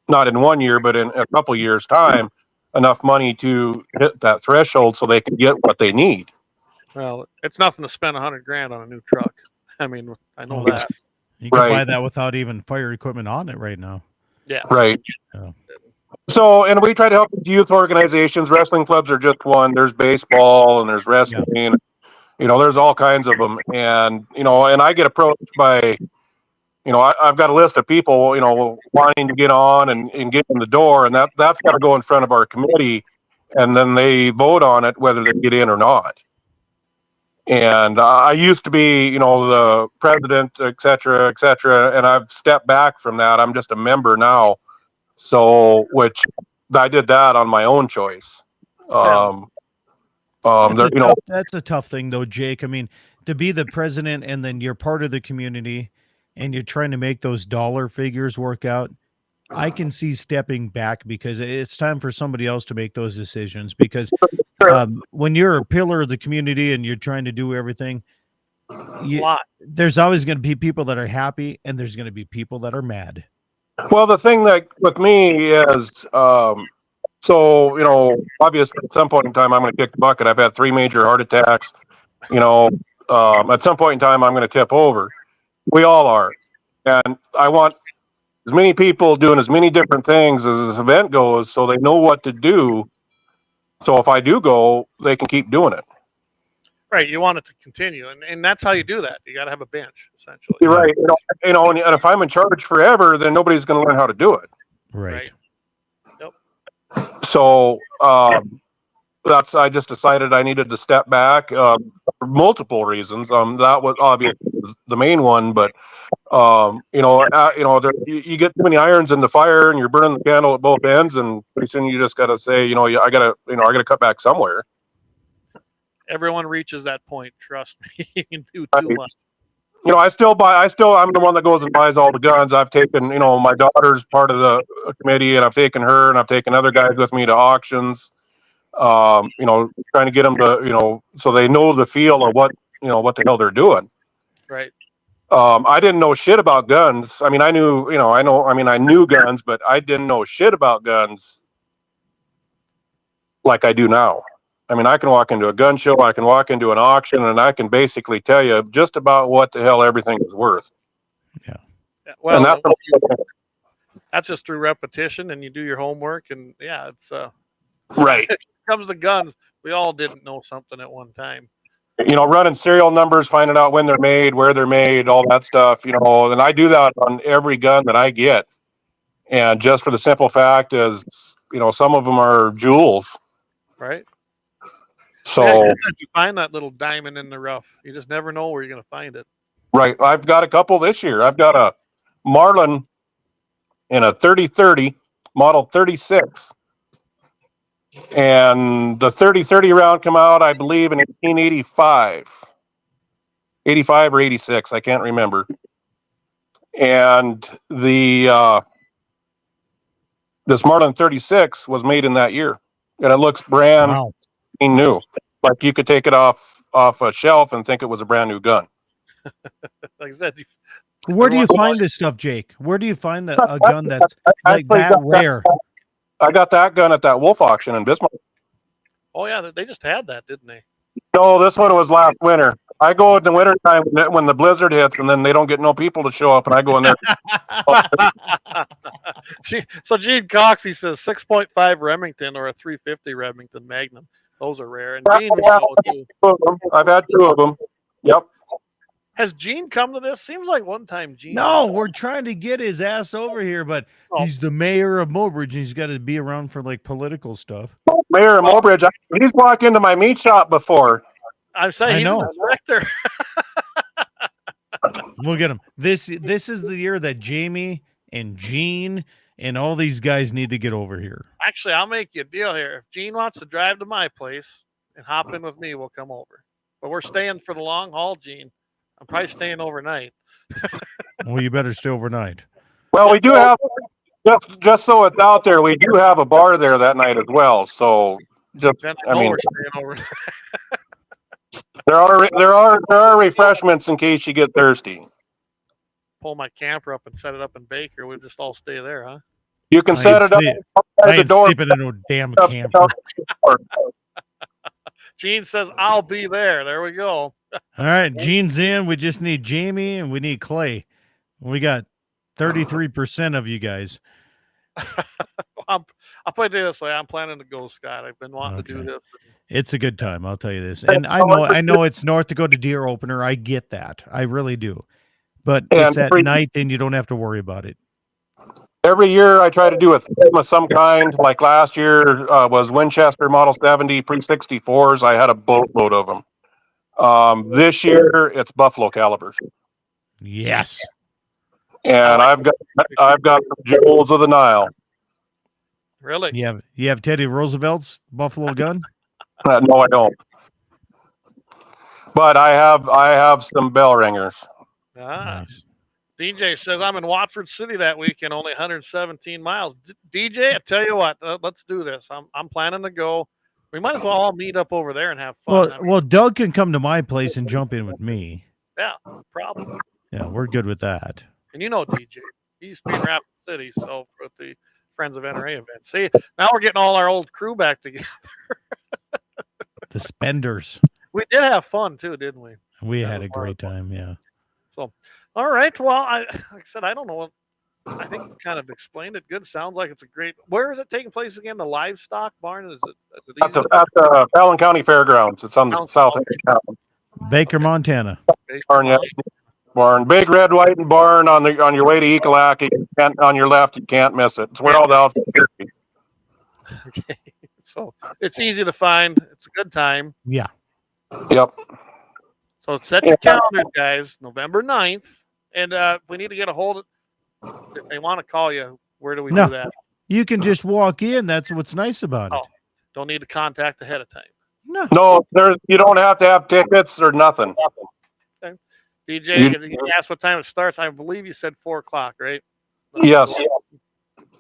not in 1 year, but in a couple of years' time, enough money to hit that threshold so they can get what they need. Well, it's nothing to spend $100,000 on a new truck. I mean, I know that. You can buy that without even fire equipment on it right now. Yeah. Right. Yeah. So, and we try to help youth organizations. Wrestling clubs are just one. There's baseball and there's wrestling. Yeah. There's all kinds of them. And, and I get approached by, I've got a list of people, wanting to get on and get in the door. And that's got to go in front of our committee. And then they vote on it, whether they get in or not. And I used to be, the president, et cetera, and I've stepped back from that. I'm just a member now. So, which I did that on my own choice. That's a tough thing, though, Jake. I mean, to be the president and then you're part of the community and you're trying to make those dollar figures work out. I can see stepping back because it's time for somebody else to make those decisions. Because when you're a pillar of the community and you're trying to do everything, there's always going to be people that are happy and there's going to be people that are mad. Well, the thing that with me is, obviously at some point in time, I'm going to kick the bucket. I've had 3 major heart attacks. At some point in time, I'm going to tip over. We all are. And I want as many people doing as many different things as this event goes so they know what to do. So if I do go, they can keep doing it. Right. You want it to continue. And that's how you do that. You got to have a bench, essentially. You're right. And if I'm in charge forever, then nobody's going to learn how to do it. Right. Yep. So I just decided I needed to step back for multiple reasons. That was obviously the main one, but you get too many irons in the fire and you're burning the candle at both ends, and pretty soon you just got to say, I gotta cut back somewhere. Everyone reaches that point. Trust me, you can do too much. I'm the one that goes and buys all the guns. I've taken, my daughter's part of the committee, and I've taken her, and I've taken other guys with me to auctions. Trying to get them to, so they know the feel of what the hell they're doing. Right. I didn't know shit about guns. I mean, I knew guns, but I didn't know shit about guns like I do now. I mean, I can walk into a gun show, I can walk into an auction, and I can basically tell you just about what the hell everything is worth. Yeah. Well, that's just through repetition, and you do your homework, and it's right. When it comes to guns, we all didn't know something at one time. Running serial numbers, finding out when they're made, where they're made, all that stuff, and I do that on every gun that I get. And just for the simple fact is, some of them are jewels. Right. So you find that little diamond in the rough. You just never know where you're going to find it. Right. I've got a couple this year. I've got a Marlin in a 30-30 model 36. And the 30-30 round come out, I believe, in 1885. 85 or 86, I can't remember. And the this Marlin 36 was made in that year. And it looks brand new. Like you could take it off a shelf and think it was a brand new gun. Like I said, where do you find this stuff, Jake? Where do you find a gun that's like that rare? I got that gun at that wolf auction in Bismarck. Oh yeah, they just had that, didn't they? No, this one was last winter. I go in the wintertime when the blizzard hits, and then they don't get no people to show up, and I go in there. So Gene Cox, he says 6.5 Remington or a 350 Remington Magnum. Those are rare. And Gene, I've had 2 of them. Yep. Has Gene come to this? Seems like one time Gene. No, we're trying to get his ass over here, but he's the mayor of Mobridge, and he's got to be around for like political stuff. Mayor of Mobridge, he's walked into my meat shop before. I'm saying he's an inspector. We'll get him. This is the year that Jamie and Gene and all these guys need to get over here. Actually, I'll make you a deal here. If Gene wants to drive to my place and hop in with me, we'll come over. But we're staying for the long haul, Gene. I'm probably staying overnight. Well, you better stay overnight. Well, we do have, just so it's out there, we do have a bar there that night as well. So, just I mean, we're staying overnight. there are refreshments in case you get thirsty. Pull my camper up and set it up in Baker. We'll just all stay there, huh? You can set it up outside the door. Sleeping in a damn camper. Gene says, I'll be there. There we go. All right, Gene's in. We just need Jamie and we need Clay. We got 33% of you guys. I'll put it this way. I'm planning to go, Scott. I've been wanting to do this. It's a good time, I'll tell you this. And I know it's North Dakota deer opener. I get that. I really do. But it's at night, and you don't have to worry about it. Every year I try to do a theme of some kind. Like last year was Winchester Model 70 pre-64s. I had a boatload of them. This year it's buffalo calibers. Yes. And I've got Jewels of the Nile. Really? You have Teddy Roosevelt's buffalo gun? No, I don't. But I have some bell ringers. Nice. DJ says I'm in Watford City that weekend, only 117 miles. DJ, I tell you what, let's do this. I'm planning to go. We might as well all meet up over there and have fun. Well, Doug can come to my place and jump in with me. Yeah, no problem. Yeah, we're good with that. And you know DJ, he used to be in Rapid City, so for the Friends of NRA event. See, now we're getting all our old crew back together. The Spenders. We did have fun too, didn't we? We had a great time, yeah. So, all right. Well, like I said, I don't know what. I think you kind of explained it good. Sounds like it's a great. Where is it taking place again? The livestock barn? Is it at the Fallon County Fairgrounds? It's on the south end of town. Baker, Montana. Barn, yeah. Barn, big red, white, and barn on your way to Ekalaki. On your left, you can't miss it. It's where all the outfits are. Okay. So it's easy to find. It's a good time. Yeah. Yep. So set your calendar, guys. November 9th. And if we need to get a hold of, if they want to call you, where do we do that? You can just walk in. That's what's nice about it. Don't need to contact ahead of time. No, you don't have to have tickets or nothing. Okay. DJ, you asked what time it starts. I believe you said 4:00, right? Yes.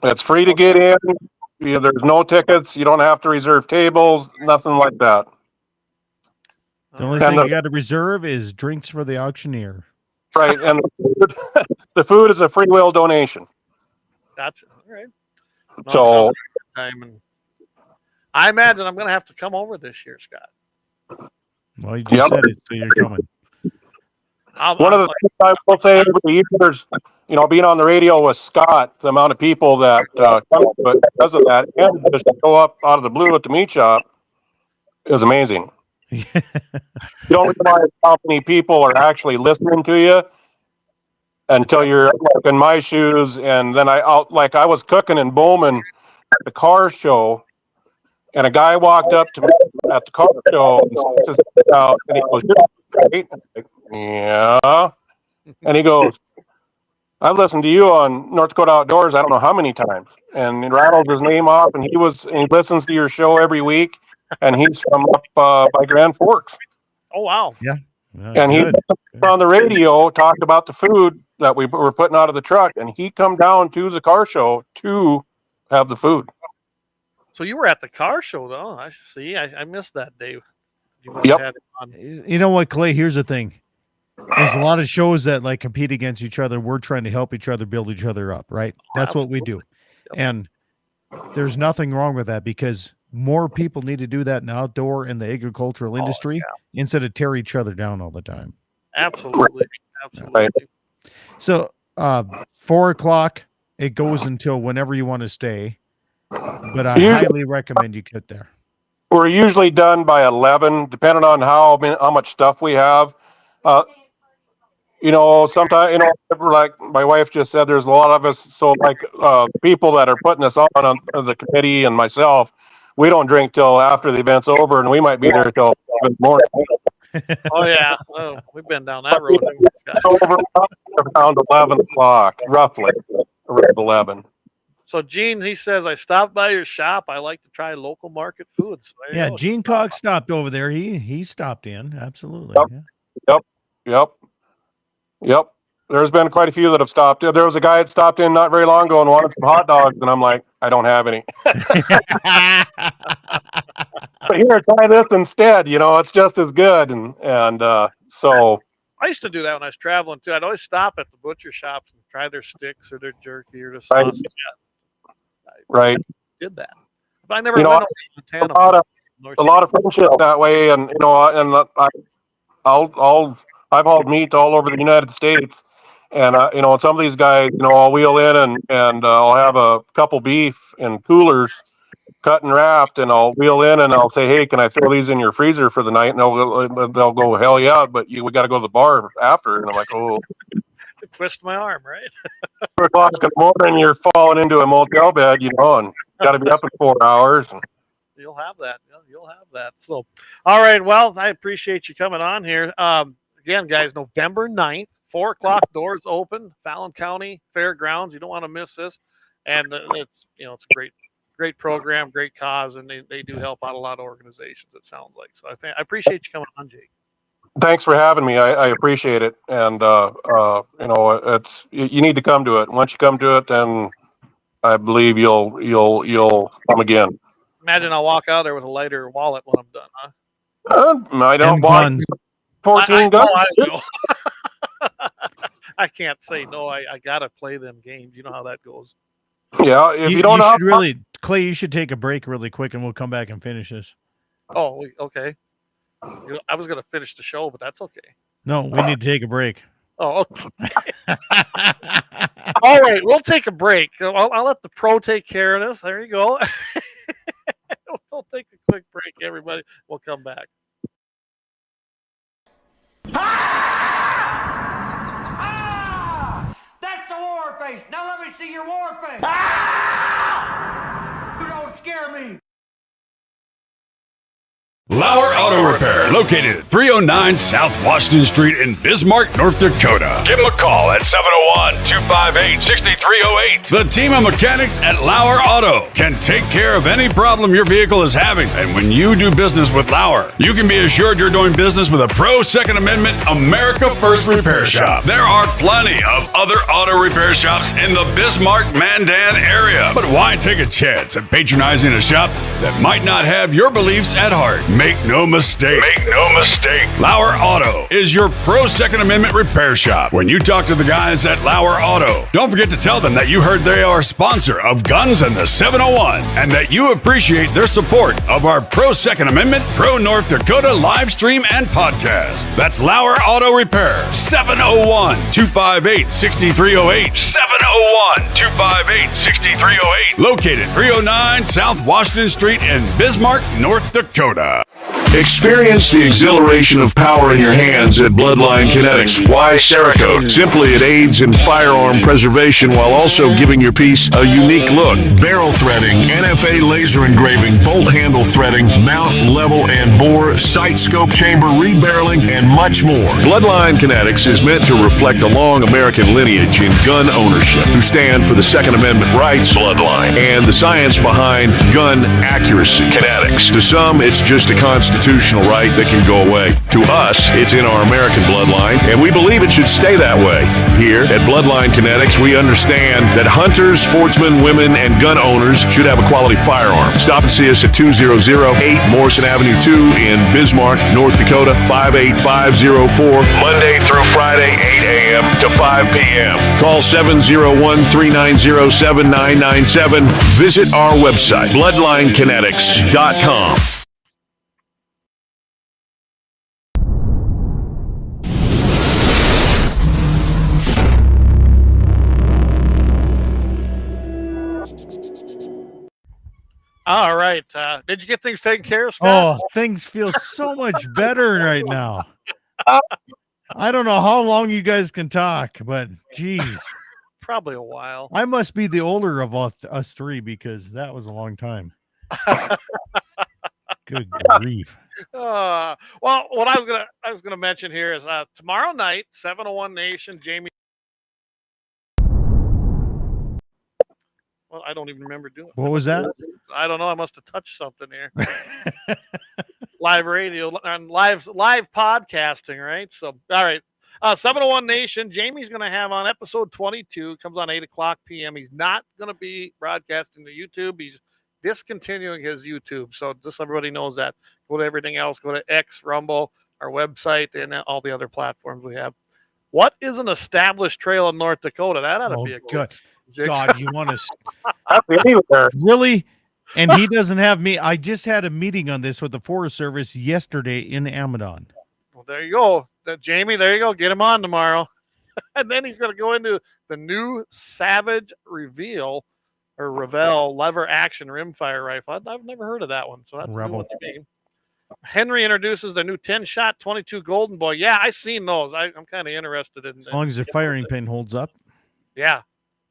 It's free to get in. There's no tickets. You don't have to reserve tables. Nothing like that. The only thing you got to reserve is drinks for the auctioneer. Right, and the food is a free will donation. Gotcha. All right. So, I imagine I'm going to have to come over this year, Scott. Well, you just said it, so you're coming. One of the things I will say over the years, being on the radio with Scott, the amount of people that come to it because of that, and just go up out of the blue at the meat shop is amazing. You don't realize how many people are actually listening to you until you're in my shoes. And then I was cooking in Bowman at the car show, and a guy walked up to me at the car show and he goes, "You're great." Yeah. And he goes, "I've listened to you on North Dakota Outdoors I don't know how many times." And he rattled his name off, and he listens to your show every week, and he's from up by Grand Forks. Oh, wow. Yeah. And he on the radio talked about the food that we were putting out of the truck, and he come down to the car show to have the food. So you were at the car show, though. I see. I missed that day. Yep. You know what, Clay? Here's the thing. There's a lot of shows that compete against each other. We're trying to help each other, build each other up, right? That's what we do. And there's nothing wrong with that because more people need to do that in outdoor and the agricultural industry instead of tear each other down all the time. Absolutely. Absolutely. So 4 o'clock, it goes until whenever you want to stay. But I highly recommend you get there. We're usually done by 11, depending on how much stuff we have. Sometimes, like my wife just said, there's a lot of us. So like people that are putting us on the committee and myself, we don't drink till after the event's over, and we might be there till 7 in the morning. Oh yeah, we've been down that road. Around 11 o'clock, roughly around 11. So Gene, he says, I stopped by your shop. I like to try local market foods. So Gene Cox stopped over there. He stopped in. Absolutely. Yep. There's been quite a few that have stopped. There was a guy that stopped in not very long ago and wanted some hot dogs, and I'm like, I don't have any. But here, try this instead. It's just as good, and so. I used to do that when I was traveling too. I'd always stop at the butcher shops and try their sticks or their jerky or the sausage. Right. Did that, but I never went over to Montana. A lot of friendship that way, and I've hauled meat all over the United States, and some of these guys, I'll wheel in and I'll have a couple beef in coolers, cut and wrapped, and I'll wheel in and I'll say, hey, can I throw these in your freezer for the night? And they'll go, hell yeah, but we got to go to the bar after. And I'm like, oh. Twist my arm, right? 4 o'clock in the morning, you're falling into a motel bed, and got to be up in 4 hours. You'll have that. You'll have that. So, all right. Well, I appreciate you coming on here. Again, guys, November 9th, 4 o'clock, doors open, Fallon County Fairgrounds. You don't want to miss this. And it's a great program, great cause, and they do help out a lot of organizations, it sounds like. So I appreciate you coming on, Jake. Thanks for having me. I appreciate it. And, it's, you need to come to it. Once you come to it, then I believe you'll come again. Imagine I'll walk out there with a lighter wallet when I'm done, huh? I don't want 14 guns. I know. I can't say no. I got to play them games. You know how that goes. Yeah. If you don't know, Clay, you should take a break really quick and we'll come back and finish this. Oh, okay. I was going to finish the show, but that's okay. No, we need to take a break. Oh, okay. All right, we'll take a break. I'll let the pro take care of this. There you go. We'll take a quick break, everybody. We'll come back. That's a war face. Now let me see your war face. You don't scare me. Lauer Auto Repair, located at 309 South Washington Street in Bismarck, North Dakota. Give them a call at 701-258-6308. The team of mechanics at Lauer Auto can take care of any problem your vehicle is having. And when you do business with Lauer, you can be assured you're doing business with a pro Second Amendment America First repair shop. There are plenty of other auto repair shops in the Bismarck-Mandan area. But why take a chance at patronizing a shop that might not have your beliefs at heart? Make no mistake. Lauer Auto is your pro Second Amendment repair shop. When you talk to the guys at Lauer Auto, don't forget to tell them that you heard they are a sponsor of Guns and the 701 and that you appreciate their support of our pro Second Amendment, pro North Dakota live stream and podcast. That's Lauer Auto Repair, 701-258-6308. 701-258-6308. Located 309 South Washington Street in Bismarck, North Dakota. Experience the exhilaration of power in your hands at Bloodline Kinetics. Why Cerakote? Simply, it aids in firearm preservation while also giving your piece a unique look. Barrel threading, NFA laser engraving, bolt handle threading, mount, level, and bore, sight scope chamber, rebarreling, and much more. Bloodline Kinetics is meant to reflect a long American lineage in gun ownership, who stand for the Second Amendment rights, Bloodline, and the science behind gun accuracy. Kinetics. To some, it's just a constant constitutional right that can go away. To us, it's in our American bloodline, and we believe it should stay that way. Here at Bloodline Kinetics, we understand that hunters, sportsmen, women, and gun owners should have a quality firearm. Stop and see us at 2008 Morrison Avenue 2 in Bismarck, North Dakota, 58504, Monday through Friday, 8 a.m. to 5 p.m. Call 701-390-7997. Visit our website, bloodlinekinetics.com. All right. Did you get things taken care of, Scott? Oh, things feel so much better right now. I don't know how long you guys can talk, but geez. Probably a while. I must be the older of us three because that was a long time. Good grief. Well, what I was gonna mention here is tomorrow night, 701 Nation, Jamie. Well, I don't even remember doing it. What was that? I don't know. I must have touched something here. Live radio and live podcasting, right? So, all right. 701 Nation, Jamie's going to have on episode 22, comes on 8 o'clock p.m. He's not going to be broadcasting to YouTube. He's discontinuing his YouTube. So just everybody knows that. Go to everything else. Go to X, Rumble, our website, and all the other platforms we have. What is an established trail in North Dakota? That ought to be a good. God, you want to really? And he doesn't have me. I just had a meeting on this with the Forest Service yesterday in Amadon. Well, there you go. Jamie, there you go. Get him on tomorrow. And then he's going to go into the new Savage Reveal lever action rimfire rifle. I've never heard of that one. So that's Rebel. Henry introduces the new 10-shot 22 Golden Boy. Yeah, I seen those. I'm kind of interested in. As long as their firing pin holds up. Yeah,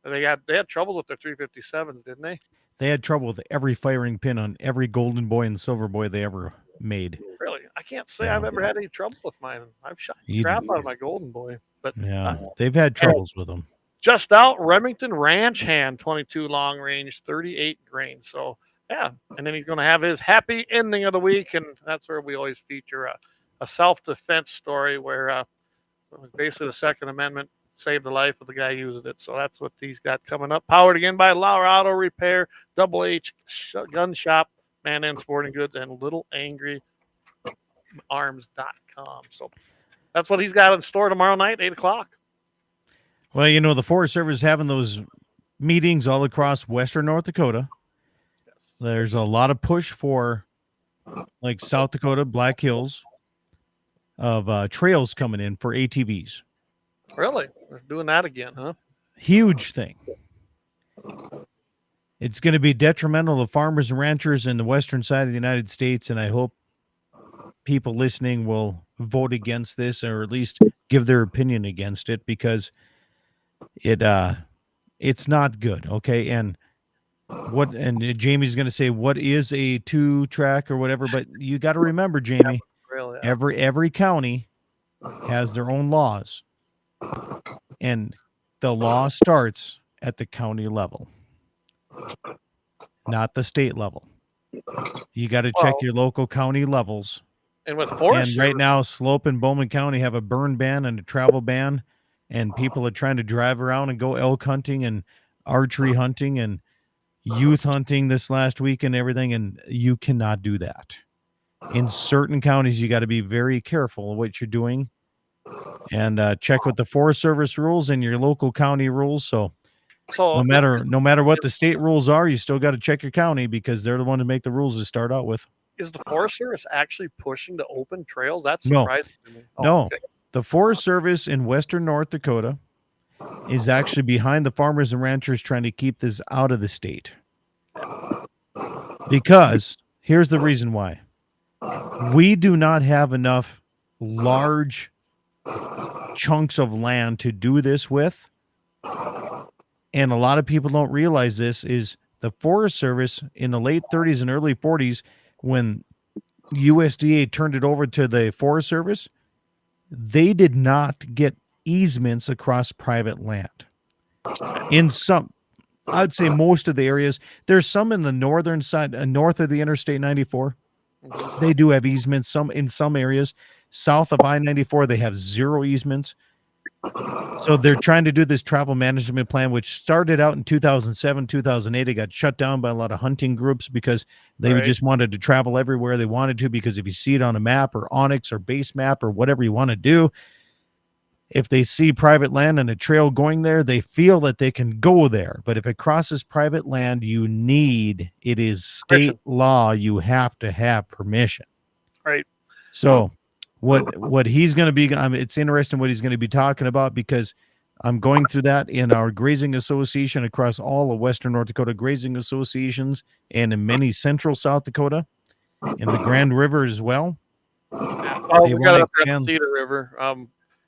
they had trouble with their 357s, didn't they? They had trouble with every firing pin on every Golden Boy and Silver Boy they ever made. Really, I can't say I've ever had any trouble with mine. I've shot the crap out of my Golden Boy, but they've had troubles with them. Just out, Remington Ranch Hand 22 long range, 38 grain. So. Yeah, and then he's going to have his happy ending of the week, and that's where we always feature a self-defense story where basically the Second Amendment saved the life of the guy using it. So that's what he's got coming up. Powered again by Lauer Auto Repair, Double H Gun Shop, Man and Sporting Goods, and LittleAngryArms.com. So that's what he's got in store tomorrow night, 8 o'clock. Well, you know, the Forest Service is having those meetings all across western North Dakota. There's a lot of push for, like, South Dakota, Black Hills, of trails coming in for ATVs. Really? They're doing that again, huh? Huge thing. It's going to be detrimental to farmers and ranchers in the western side of the United States, and I hope people listening will vote against this or at least give their opinion against it because it's not good, okay? And Jamie's going to say, what is a 2-track or whatever, but you got to remember, Jamie, really, every county has their own laws, and the law starts at the county level, not the state level. You got to check your local county levels. And with Forest and right now, Slope and Bowman County have a burn ban and a travel ban, and people are trying to drive around and go elk hunting and archery hunting and youth hunting this last week and everything, and you cannot do that. In certain counties, you got to be very careful of what you're doing and check with the Forest Service rules and your local county rules. So no matter what the state rules are, you still got to check your county because they're the one to make the rules to start out with. Is the Forest Service actually pushing to open trails? That's surprising to me. No. Okay. The Forest Service in western North Dakota is actually behind the farmers and ranchers trying to keep this out of the state. Because here's the reason why. We do not have enough large chunks of land to do this with. And a lot of people don't realize this is the Forest Service in the late 30s and early 40s, when USDA turned it over to the Forest Service, they did not get easements across private land. In some, I'd say most of the areas, there's some in the northern side, north of the Interstate 94, They do have easements in some areas. South of I-94, they have 0 easements. So they're trying to do this travel management plan, which started out in 2007, 2008. It got shut down by a lot of hunting groups because they just wanted to travel everywhere they wanted to, because if you see it on a map or Onyx or base map or whatever you want to do, if they see private land and a trail going there, they feel that they can go there. But if it crosses private land, it is state law. You have to have permission. Right. So what he's going to be, it's interesting what he's going to be talking about, because I'm going through that in our grazing association across all of Western North Dakota grazing associations, and in many central South Dakota, in the Grand River as well. Oh, we got it up there at the Cedar River.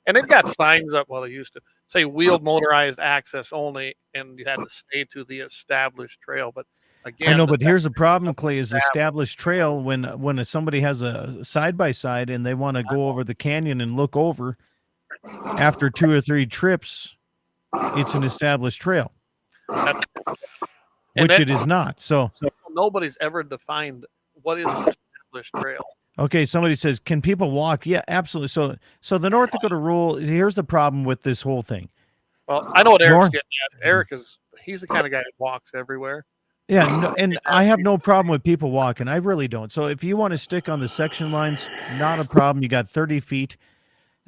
And they've got signs up, well, they used to say wheeled motorized access only, and you had to stay to the established trail. But again, I know, but here's the problem, Clay, is established trail, when somebody has a side-by-side and they want to go over the canyon and look over, after 2 or 3 trips, it's an established trail, which it is not. So nobody's ever defined what is an established trail. Okay, somebody says, can people walk? Yeah, absolutely. So the North Dakota rule, here's the problem with this whole thing. Well, I know what Eric's getting at. Eric he's the kind of guy that walks everywhere. Yeah, no, and I have no problem with people walking. I really don't. So if you want to stick on the section lines, not a problem. You got 30 feet,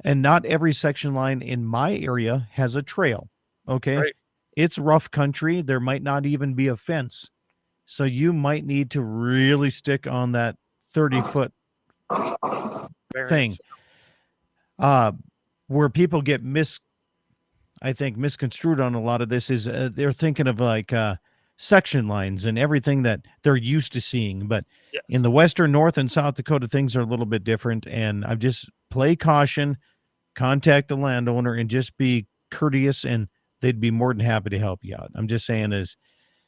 and not every section line in my area has a trail. Okay? Right. It's rough country. There might not even be a fence. So you might need to really stick on that 30-foot thing. Where people get misconstrued on a lot of this is they're thinking of like section lines and everything that they're used to seeing. But in the Western, North, and South Dakota, things are a little bit different. And I just play caution, contact the landowner, and just be courteous, and they'd be more than happy to help you out. I'm just saying there's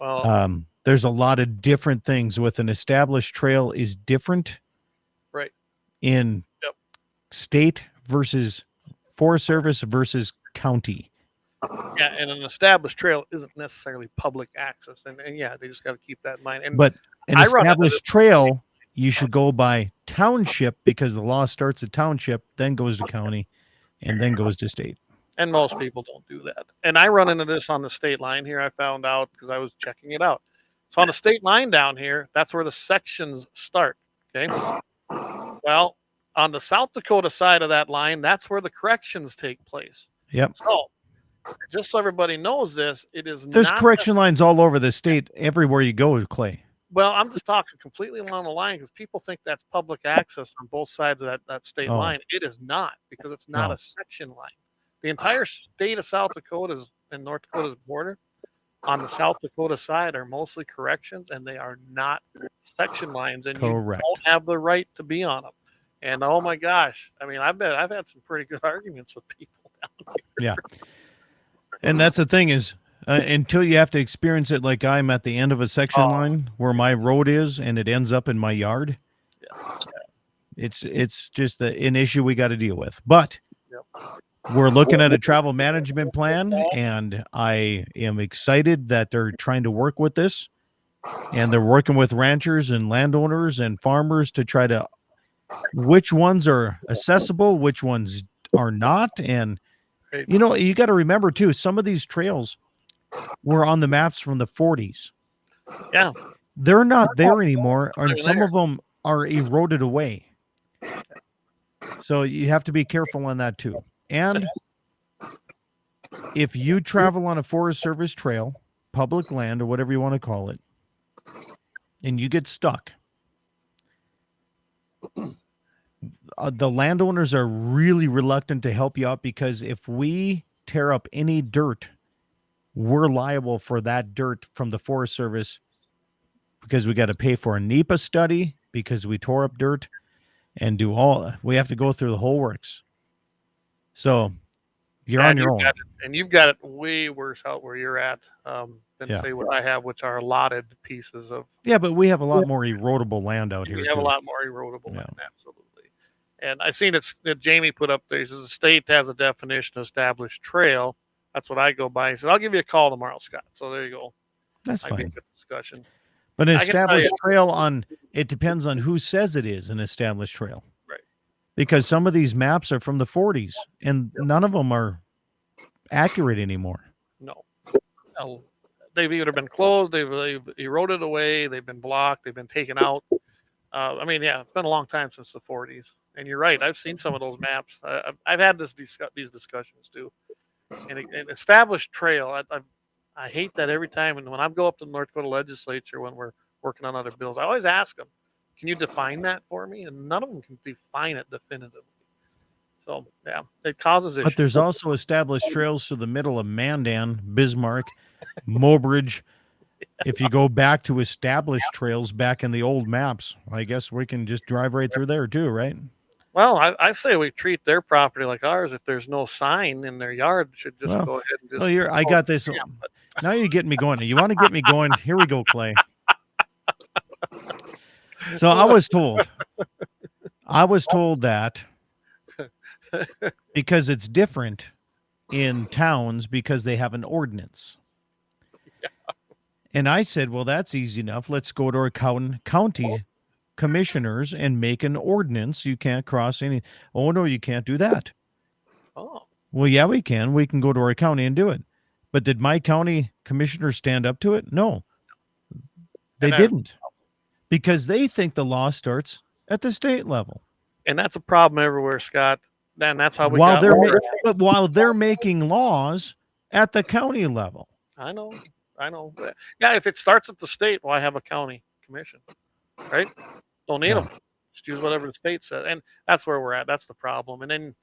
a lot of different things with an established trail is different. Right. In state versus Forest Service versus county. Yeah, and an established trail isn't necessarily public access, and yeah, they just got to keep that in mind. But an established trail, you should go by township, because the law starts at township, then goes to county, and then goes to state. And most people don't do that. And I run into this on the state line here. I found out because I was checking it out. So on the state line down here, that's where the sections start. Okay. Well, on the South Dakota side of that line, that's where the corrections take place. Yep. So just so everybody knows this, there's correction lines all over the state, everywhere you go, Clay. Well, I'm just talking completely along the line, because people think that's public access on both sides of that state line. It is not, because it's not a section line. The entire state of South Dakota's and North Dakota's border on the South Dakota side are mostly corrections, and they are not section lines, and you don't have the right to be on them. And oh my gosh, I mean, I've had some pretty good arguments with people down here. Yeah, and that's the thing is, until you have to experience it, like I'm at the end of a section line where my road is, and it ends up in my yard. It's just an issue we got to deal with, but. We're looking at a travel management plan, and I am excited that they're trying to work with this, and they're working with ranchers and landowners and farmers to try to, which ones are accessible, which ones are not. And, you know, you got to remember too, some of these trails were on the maps from the 40s. Yeah. They're not there anymore, and some of them are eroded away. So you have to be careful on that too. And if you travel on a Forest Service trail, public land, or whatever you want to call it, and you get stuck, the landowners are really reluctant to help you out, because if we tear up any dirt, we're liable for that dirt from the Forest Service, because we got to pay for a NEPA study because we tore up dirt, and we have to go through the whole works. So you're on your own. And you've got it way worse out where you're at than say what I have, which are allotted pieces of. Yeah, but we have a lot more erodible land out here. We have a lot more erodible land, absolutely. And I've seen that Jamie put up there. He says the state has a definition of established trail. That's what I go by. He said, I'll give you a call tomorrow, Scott. So there you go. That's fine. Good discussion. But an established trail it depends on who says it is an established trail. Right. Because some of these maps are from the 40s, and none of them are accurate anymore. No. They've either been closed, they've eroded away, they've been blocked, they've been taken out. I mean, yeah, it's been a long time since the 40s. And you're right. I've seen some of those maps. I've had these discussions too. And an established trail, I hate that every time. And when I go up to the North Dakota legislature when we're working on other bills, I always ask them, can you define that for me? And none of them can define it definitively. So, yeah, it causes issues. But there's also established trails through the middle of Mandan, Bismarck, Mobridge. If you go back to established trails back in the old maps, I guess we can just drive right through there too, right? Well, I say we treat their property like ours. If there's no sign in their yard, should just go ahead and just. Well, I got this. Yeah, now you're getting me going. You want to get me going? Here we go, Clay. So I was told that because it's different in towns because they have an ordinance. Yeah. And I said, well, that's easy enough. Let's go to our county commissioners and make an ordinance. You can't cross any. Oh, no, you can't do that. Oh. Well, yeah, we can. We can go to our county and do it. But did my county commissioner stand up to it? No, they didn't. Because they think the law starts at the state level. And that's a problem everywhere, Scott. And that's how we but while they're making laws at the county level. I know. Yeah, if it starts at the state, why have a county commission? Right? Don't need them. Just use whatever the state says. And that's where we're at. That's the problem. And then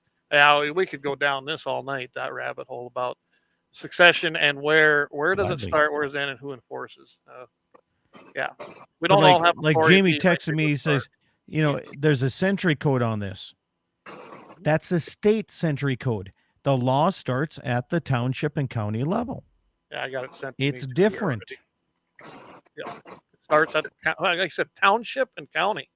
we could go down this all night, that rabbit hole about succession and where does it start, where does it end, and who enforces. Yeah. We don't all have like Jamie texted me, he says, there's a century code on this. That's the state century code. The law starts at the township and county level. Yeah, I got it sent. It's different. Yeah. Starts at, like I said, township and county,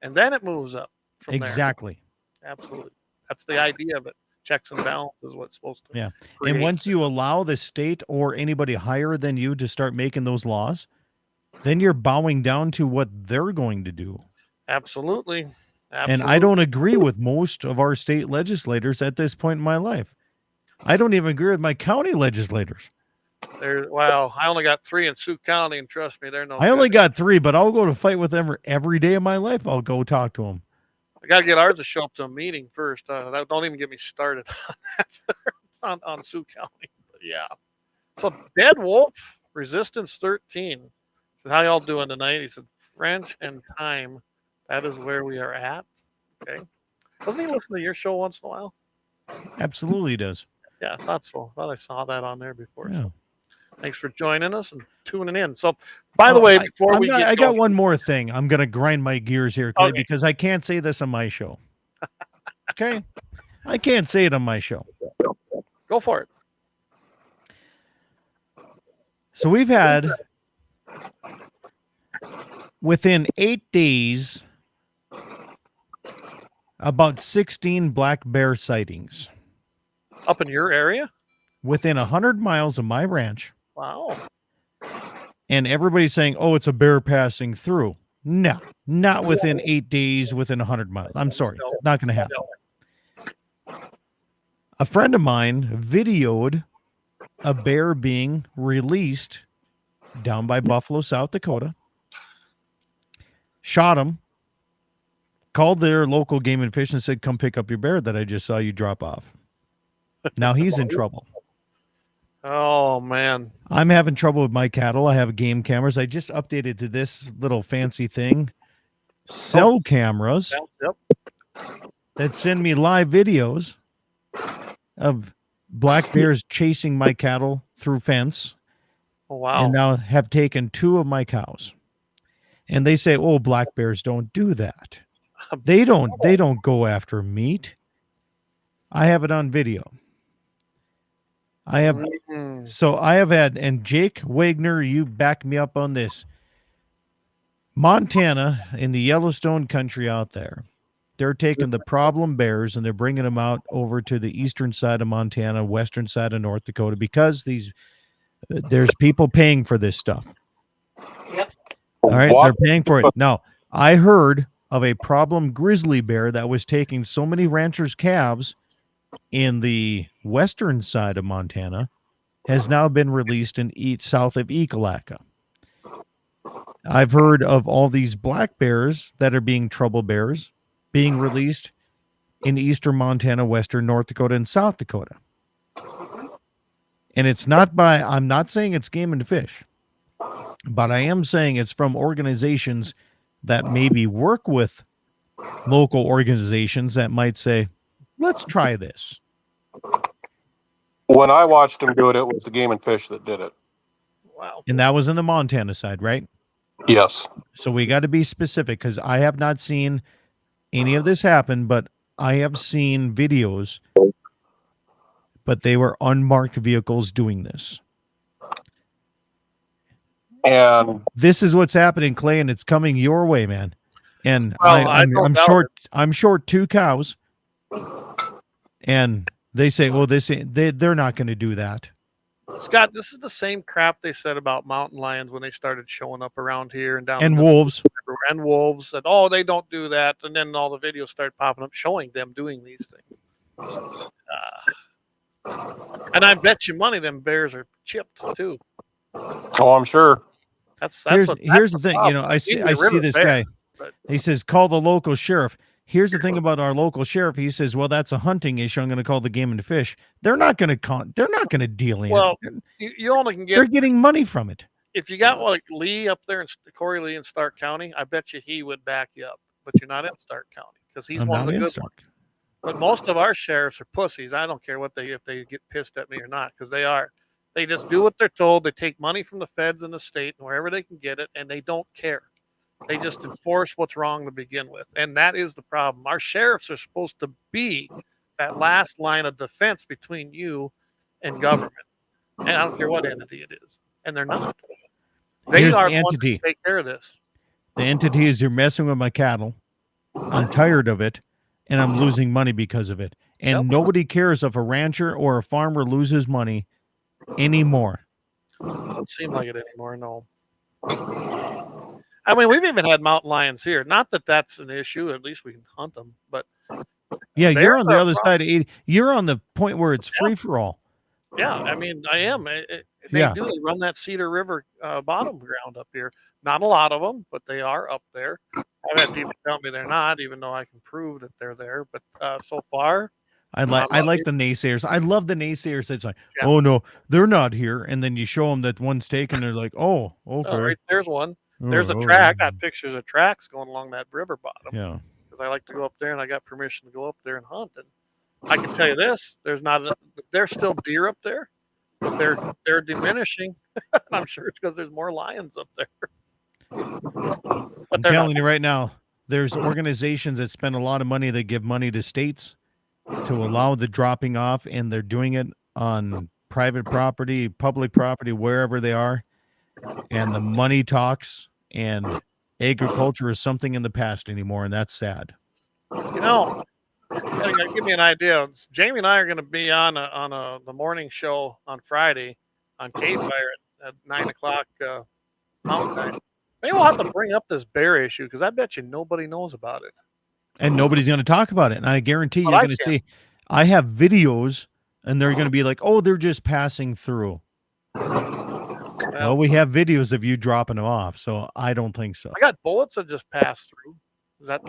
and then it moves up from exactly there. Absolutely, that's the idea of it. Checks and balances is what's supposed to create. And once you allow the state or anybody higher than you to start making those laws, then you're bowing down to what they're going to do. Absolutely. And I don't agree with most of our state legislators at this point in my life. I don't even agree with my county legislators. I only got 3 in Sioux County, and trust me, they're no. I only got 3, but I'll go to fight with them every day of my life. I'll go talk to them. I got to get ours to show up to a meeting first. Don't even get me started on that. on Sioux County. But yeah. So Dead Wolf, Resistance 13. So how y'all doing tonight? He said, French and time. That is where we are at. Okay. Doesn't he listen to your show once in a while? Absolutely does. Yeah, I thought so. I thought I saw that on there before. Yeah. So thanks for joining us and tuning in. So, by the way, I got one more thing. I'm going to grind my gears here, Clay, because I can't say this on my show. Okay? I can't say it on my show. Go for it. So we've had, within 8 days, about 16 black bear sightings. Up in your area? Within 100 miles of my ranch. Wow. And everybody's saying, oh, it's a bear passing through. No, not within 8 days, within 100 miles. I'm sorry. Not going to happen. A friend of mine videoed a bear being released down by Buffalo, South Dakota. Shot him. Called their local game and fish and said, come pick up your bear that I just saw you drop off. Now he's in trouble. Oh, man. I'm having trouble with my cattle. I have game cameras. I just updated to this little fancy thing. Cell cameras that send me live videos of black bears chasing my cattle through fence. Oh, wow. And now have taken 2 of my cows. And they say, oh, black bears don't do that. They don't go after meat. I have it on video. I have had, and Jake Wagner, you back me up on this. Montana, in the Yellowstone country out there, they're taking the problem bears and they're bringing them out over to the eastern side of Montana, western side of North Dakota, because there's people paying for this stuff. Yep. All right, What? they're paying for it. Now, I heard of a problem grizzly bear that was taking so many ranchers' calves in the western side of Montana has now been released in south of Ekalaka. I've heard of all these black bears that are being trouble bears being released in eastern Montana, western North Dakota, and South Dakota. And it's not by, I'm not saying it's Game and Fish, but I am saying it's from organizations that maybe work with local organizations that might say, let's try this. When I watched him do it, it was the Game and Fish that did it. Wow. And that was in the Montana side, right? Yes. So we got to be specific because I have not seen any of this happen, but I have seen videos, but they were unmarked vehicles doing this. And this is what's happening, Clay, and it's coming your way, man. And well, I'm short 2 cows, and they say, "Oh, they're not going to do that." Scott, this is the same crap they said about mountain lions when they started showing up around here and down. And wolves. And wolves. And, oh, they don't do that. And then all the videos started popping up showing them doing these things. And I bet you money them bears are chipped, too. Oh, I'm sure. Here's the thing. You know, I see this guy. He says, call the local sheriff. Here's the thing about our local sheriff. He says, well, that's a hunting issue. I'm going to call the Game and Fish. They're not going to deal in it. Well, you only can get. They're getting money from it. If you got like Lee up there in Corey Lee in Stark County, I bet you he would back you up. But you're not in Stark County because he's one of the good ones. But most of our sheriffs are pussies. I don't care if they get pissed at me or not, because they are. They just do what they're told. They take money from the feds in the state and wherever they can get it, and they don't care. They just enforce what's wrong to begin with. And that is the problem. Our sheriffs are supposed to be that last line of defense between you and government. And I don't care what entity it is. And they're not. They Here's are the the ones entity. who take care of this. The entity is you're messing with my cattle. I'm tired of it, and I'm losing money because of it. And nobody cares if a rancher or a farmer loses money anymore. Don't seem like it anymore, no. I mean, we've even had mountain lions here. Not that that's an issue. At least we can hunt them. But yeah, you're on the other side of 80. You're on the point where it's free for all. Yeah, I mean, I am. They run that Cedar River bottom ground up here. Not a lot of them, but they are up there. I've had people tell me they're not, even though I can prove that they're there. But so far, I like the naysayers. I love the naysayers. That's like, oh no, they're not here. And then you show them that one's taken. They're like, oh, okay. Oh, right, there's one. There's a track. I got pictures of tracks going along that river bottom. Yeah. Because I like to go up there, and I got permission to go up there and hunt. And I can tell you this: there's still deer up there, but they're diminishing. I'm sure it's because there's more lions up there. I'm telling you right now, there's organizations that spend a lot of money that give money to states to allow the dropping off, and they're doing it on private property, public property, wherever they are. And the money talks, and agriculture is something in the past anymore, and that's sad. You know, give me an idea. Jamie and I are going to be on the morning show on Friday on KFYR at 9 o'clock Mountain Time. Maybe we'll have to bring up this bear issue because I bet you nobody knows about it. And nobody's going to talk about it. And I guarantee you're going to see, I have videos, and they're going to be like, oh, they're just passing through. Well, we have videos of you dropping them off, so I don't think so. I got bullets that just passed through. Is that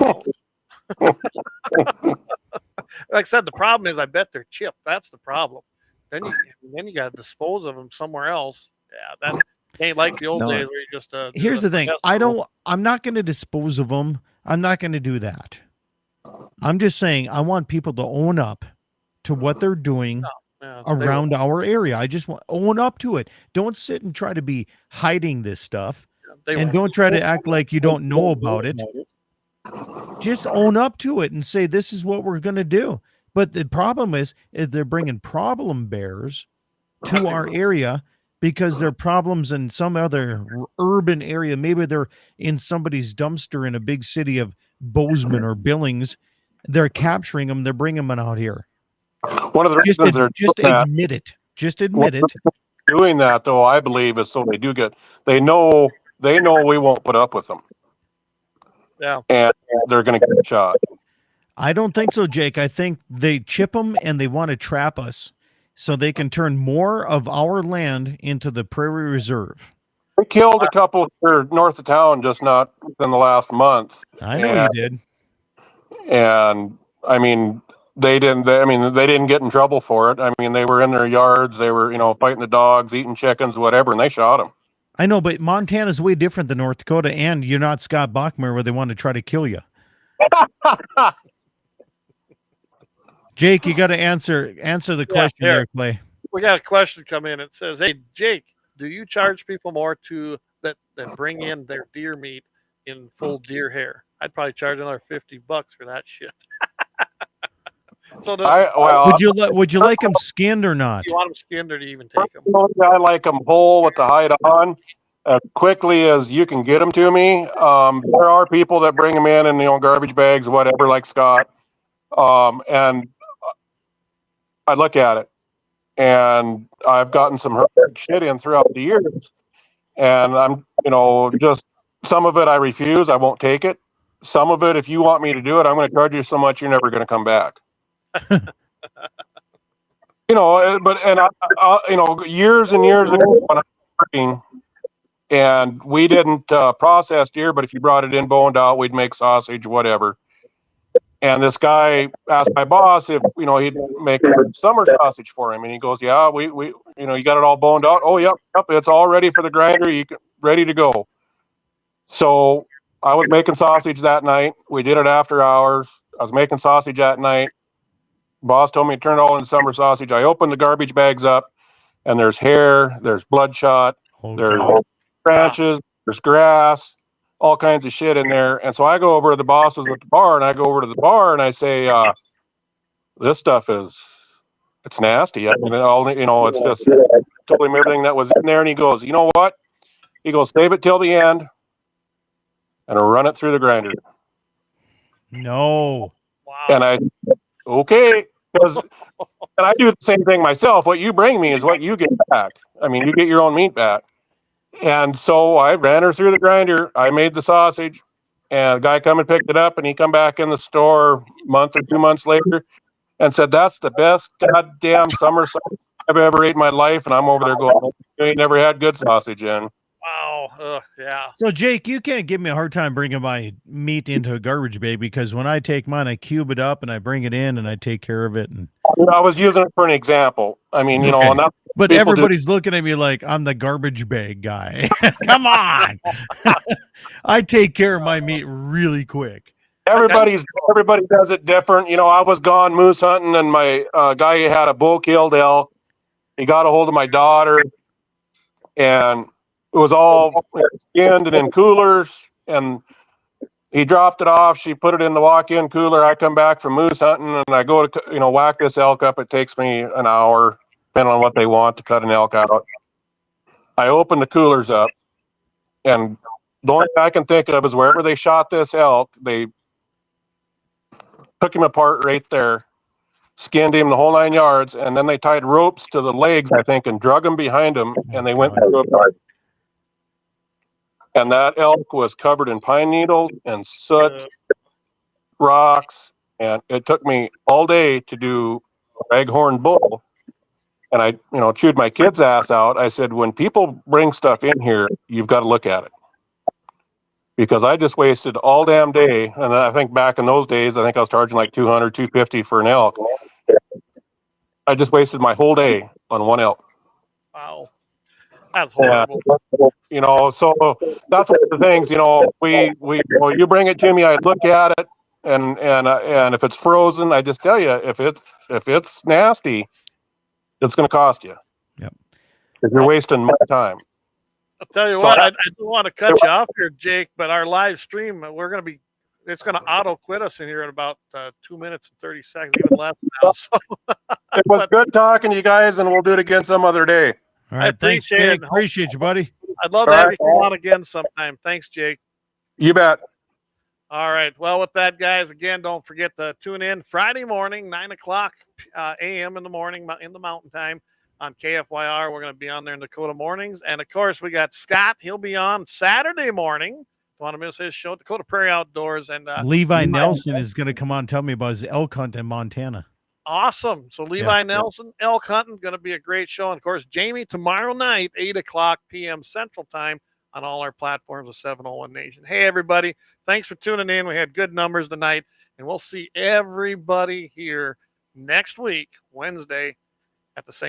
like I said, the problem is I bet they're chipped. That's the problem. Then you got to dispose of them somewhere else. Yeah, that ain't like the old days where you just. Here's the thing: I'm not going to dispose of them. I'm not going to do that. I'm just saying I want people to own up to what they're doing. Around our area. I just want own up to it. Don't sit and try to be hiding this stuff. And don't try to act like you don't know about it. Just own up to it and say, this is what we're going to do. But the problem is they're bringing problem bears to our area because they're problems in some other urban area. Maybe they're in somebody's dumpster in a big city of Bozeman or Billings. They're capturing them. They're bringing them out here. One of the reasons they're just admit it. Just admit it. Doing that, though, I believe, is so they know they know we won't put up with them. Yeah. And they're going to get shot. I don't think so, Jake. I think they chip them and they want to trap us so they can turn more of our land into the prairie reserve. We killed a couple here north of town just not in the last month. I know you did. And I mean, they didn't get in trouble for it. I mean, they were in their yards. They were, fighting the dogs, eating chickens, whatever, and they shot them. I know, but Montana's way different than North Dakota, and you're not Scott Bachmeier where they want to try to kill you. Jake, you got to answer the question there, Clay. We got a question come in. It says, "Hey, Jake, do you charge people more that bring in their deer meat in full deer hair? I'd probably charge another $50 for that shit." So would you like them skinned or not? You want them skinned or do you even take them? I like them whole with the hide on, as quickly as you can get them to me. There are people that bring them in garbage bags, whatever, like Scott. And I look at it, and I've gotten some horrific shit in throughout the years, and I'm, just some of it I refuse. I won't take it. Some of it, if you want me to do it, I'm going to charge you so much you're never going to come back. Years and years ago when I was working, and we didn't process deer, but if you brought it in boned out, we'd make sausage, whatever. And this guy asked my boss if, he'd make a summer sausage for him. And he goes, "Yeah, we you got it all boned out." "Oh, yep, it's all ready for the grinder. Ready to go." So I was making sausage that night. We did it after hours. I was making sausage that night. Boss told me to turn it all into summer sausage. I opened the garbage bags up, and there's hair, there's bloodshot, there's branches, there's grass, all kinds of shit in there. And so I go over to the boss was at the bar, and I go over to the bar and I say, "This stuff it's nasty. I mean, it's just told him everything that was in there." And he goes, "You know what?" He goes, "Save it till the end and run it through the grinder." No. Wow. And I, okay. And I do the same thing myself. What you bring me is what you get back. I mean, you get your own meat back. And so I ran her through the grinder. I made the sausage, and a guy come and picked it up, and he come back in the store a month or 2 months later and said, "That's the best goddamn summer sausage I've ever ate in my life." And I'm over there going, "You ain't never had good sausage in." Wow. Yeah. So, Jake, you can't give me a hard time bringing my meat into a garbage bag, because when I take mine, I cube it up and I bring it in and I take care of it. And I was using it for an example. I mean, but everybody's looking at me like I'm the garbage bag guy. Come on. I take care of my meat really quick. Everybody does it different. I was gone moose hunting, and my guy had a bull-killed elk. He got a hold of my daughter, and it was all skinned and in coolers, and he dropped it off. She put it in the walk-in cooler. I come back from moose hunting, and I go to whack this elk up. It takes me an hour, depending on what they want, to cut an elk out. I open the coolers up, and the only thing I can think of is wherever they shot this elk, they took him apart right there, skinned him the whole 9 yards, and then they tied ropes to the legs, I think, and drug him behind him, and they went through a. And that elk was covered in pine needles and soot, rocks, and it took me all day to do a raghorn bull. And I, chewed my kid's ass out. I said, when people bring stuff in here, you've got to look at it. Because I just wasted all damn day. And I think back in those days, I think I was charging like $200, $250 for an elk. I just wasted my whole day on one elk. Wow. That's horrible. So that's one of the things, you bring it to me, I look at it, and if it's frozen, I just tell you, if it's nasty, it's going to cost you. Yep. If you're wasting my time. I'll tell you what, I don't want to cut you off here, Jake, but our live stream, it's going to auto quit us in here in about 2 minutes and 30 seconds, even less now. So. It was good talking to you guys, and we'll do it again some other day. All right, thanks, Jake. Appreciate you, buddy. I'd love to have you come on again sometime. Thanks, Jake. You bet. All right. Well, with that, guys, again, don't forget to tune in Friday morning, 9 o'clock a.m. in the morning in the mountain time. on KFYR. We're going to be on there in Dakota mornings. And, of course, we got Scott. He'll be on Saturday morning. Don't want to miss his show, Dakota Prairie Outdoors. And Levi Nelson is going to come on and tell me about his elk hunt in Montana. Awesome. So Levi Nelson, elk hunting, going to be a great show. And, of course, Jamie tomorrow night, 8 o'clock p.m. Central Time on all our platforms of 701 Nation. Hey, everybody. Thanks for tuning in. We had good numbers tonight. And we'll see everybody here next week, Wednesday, at the same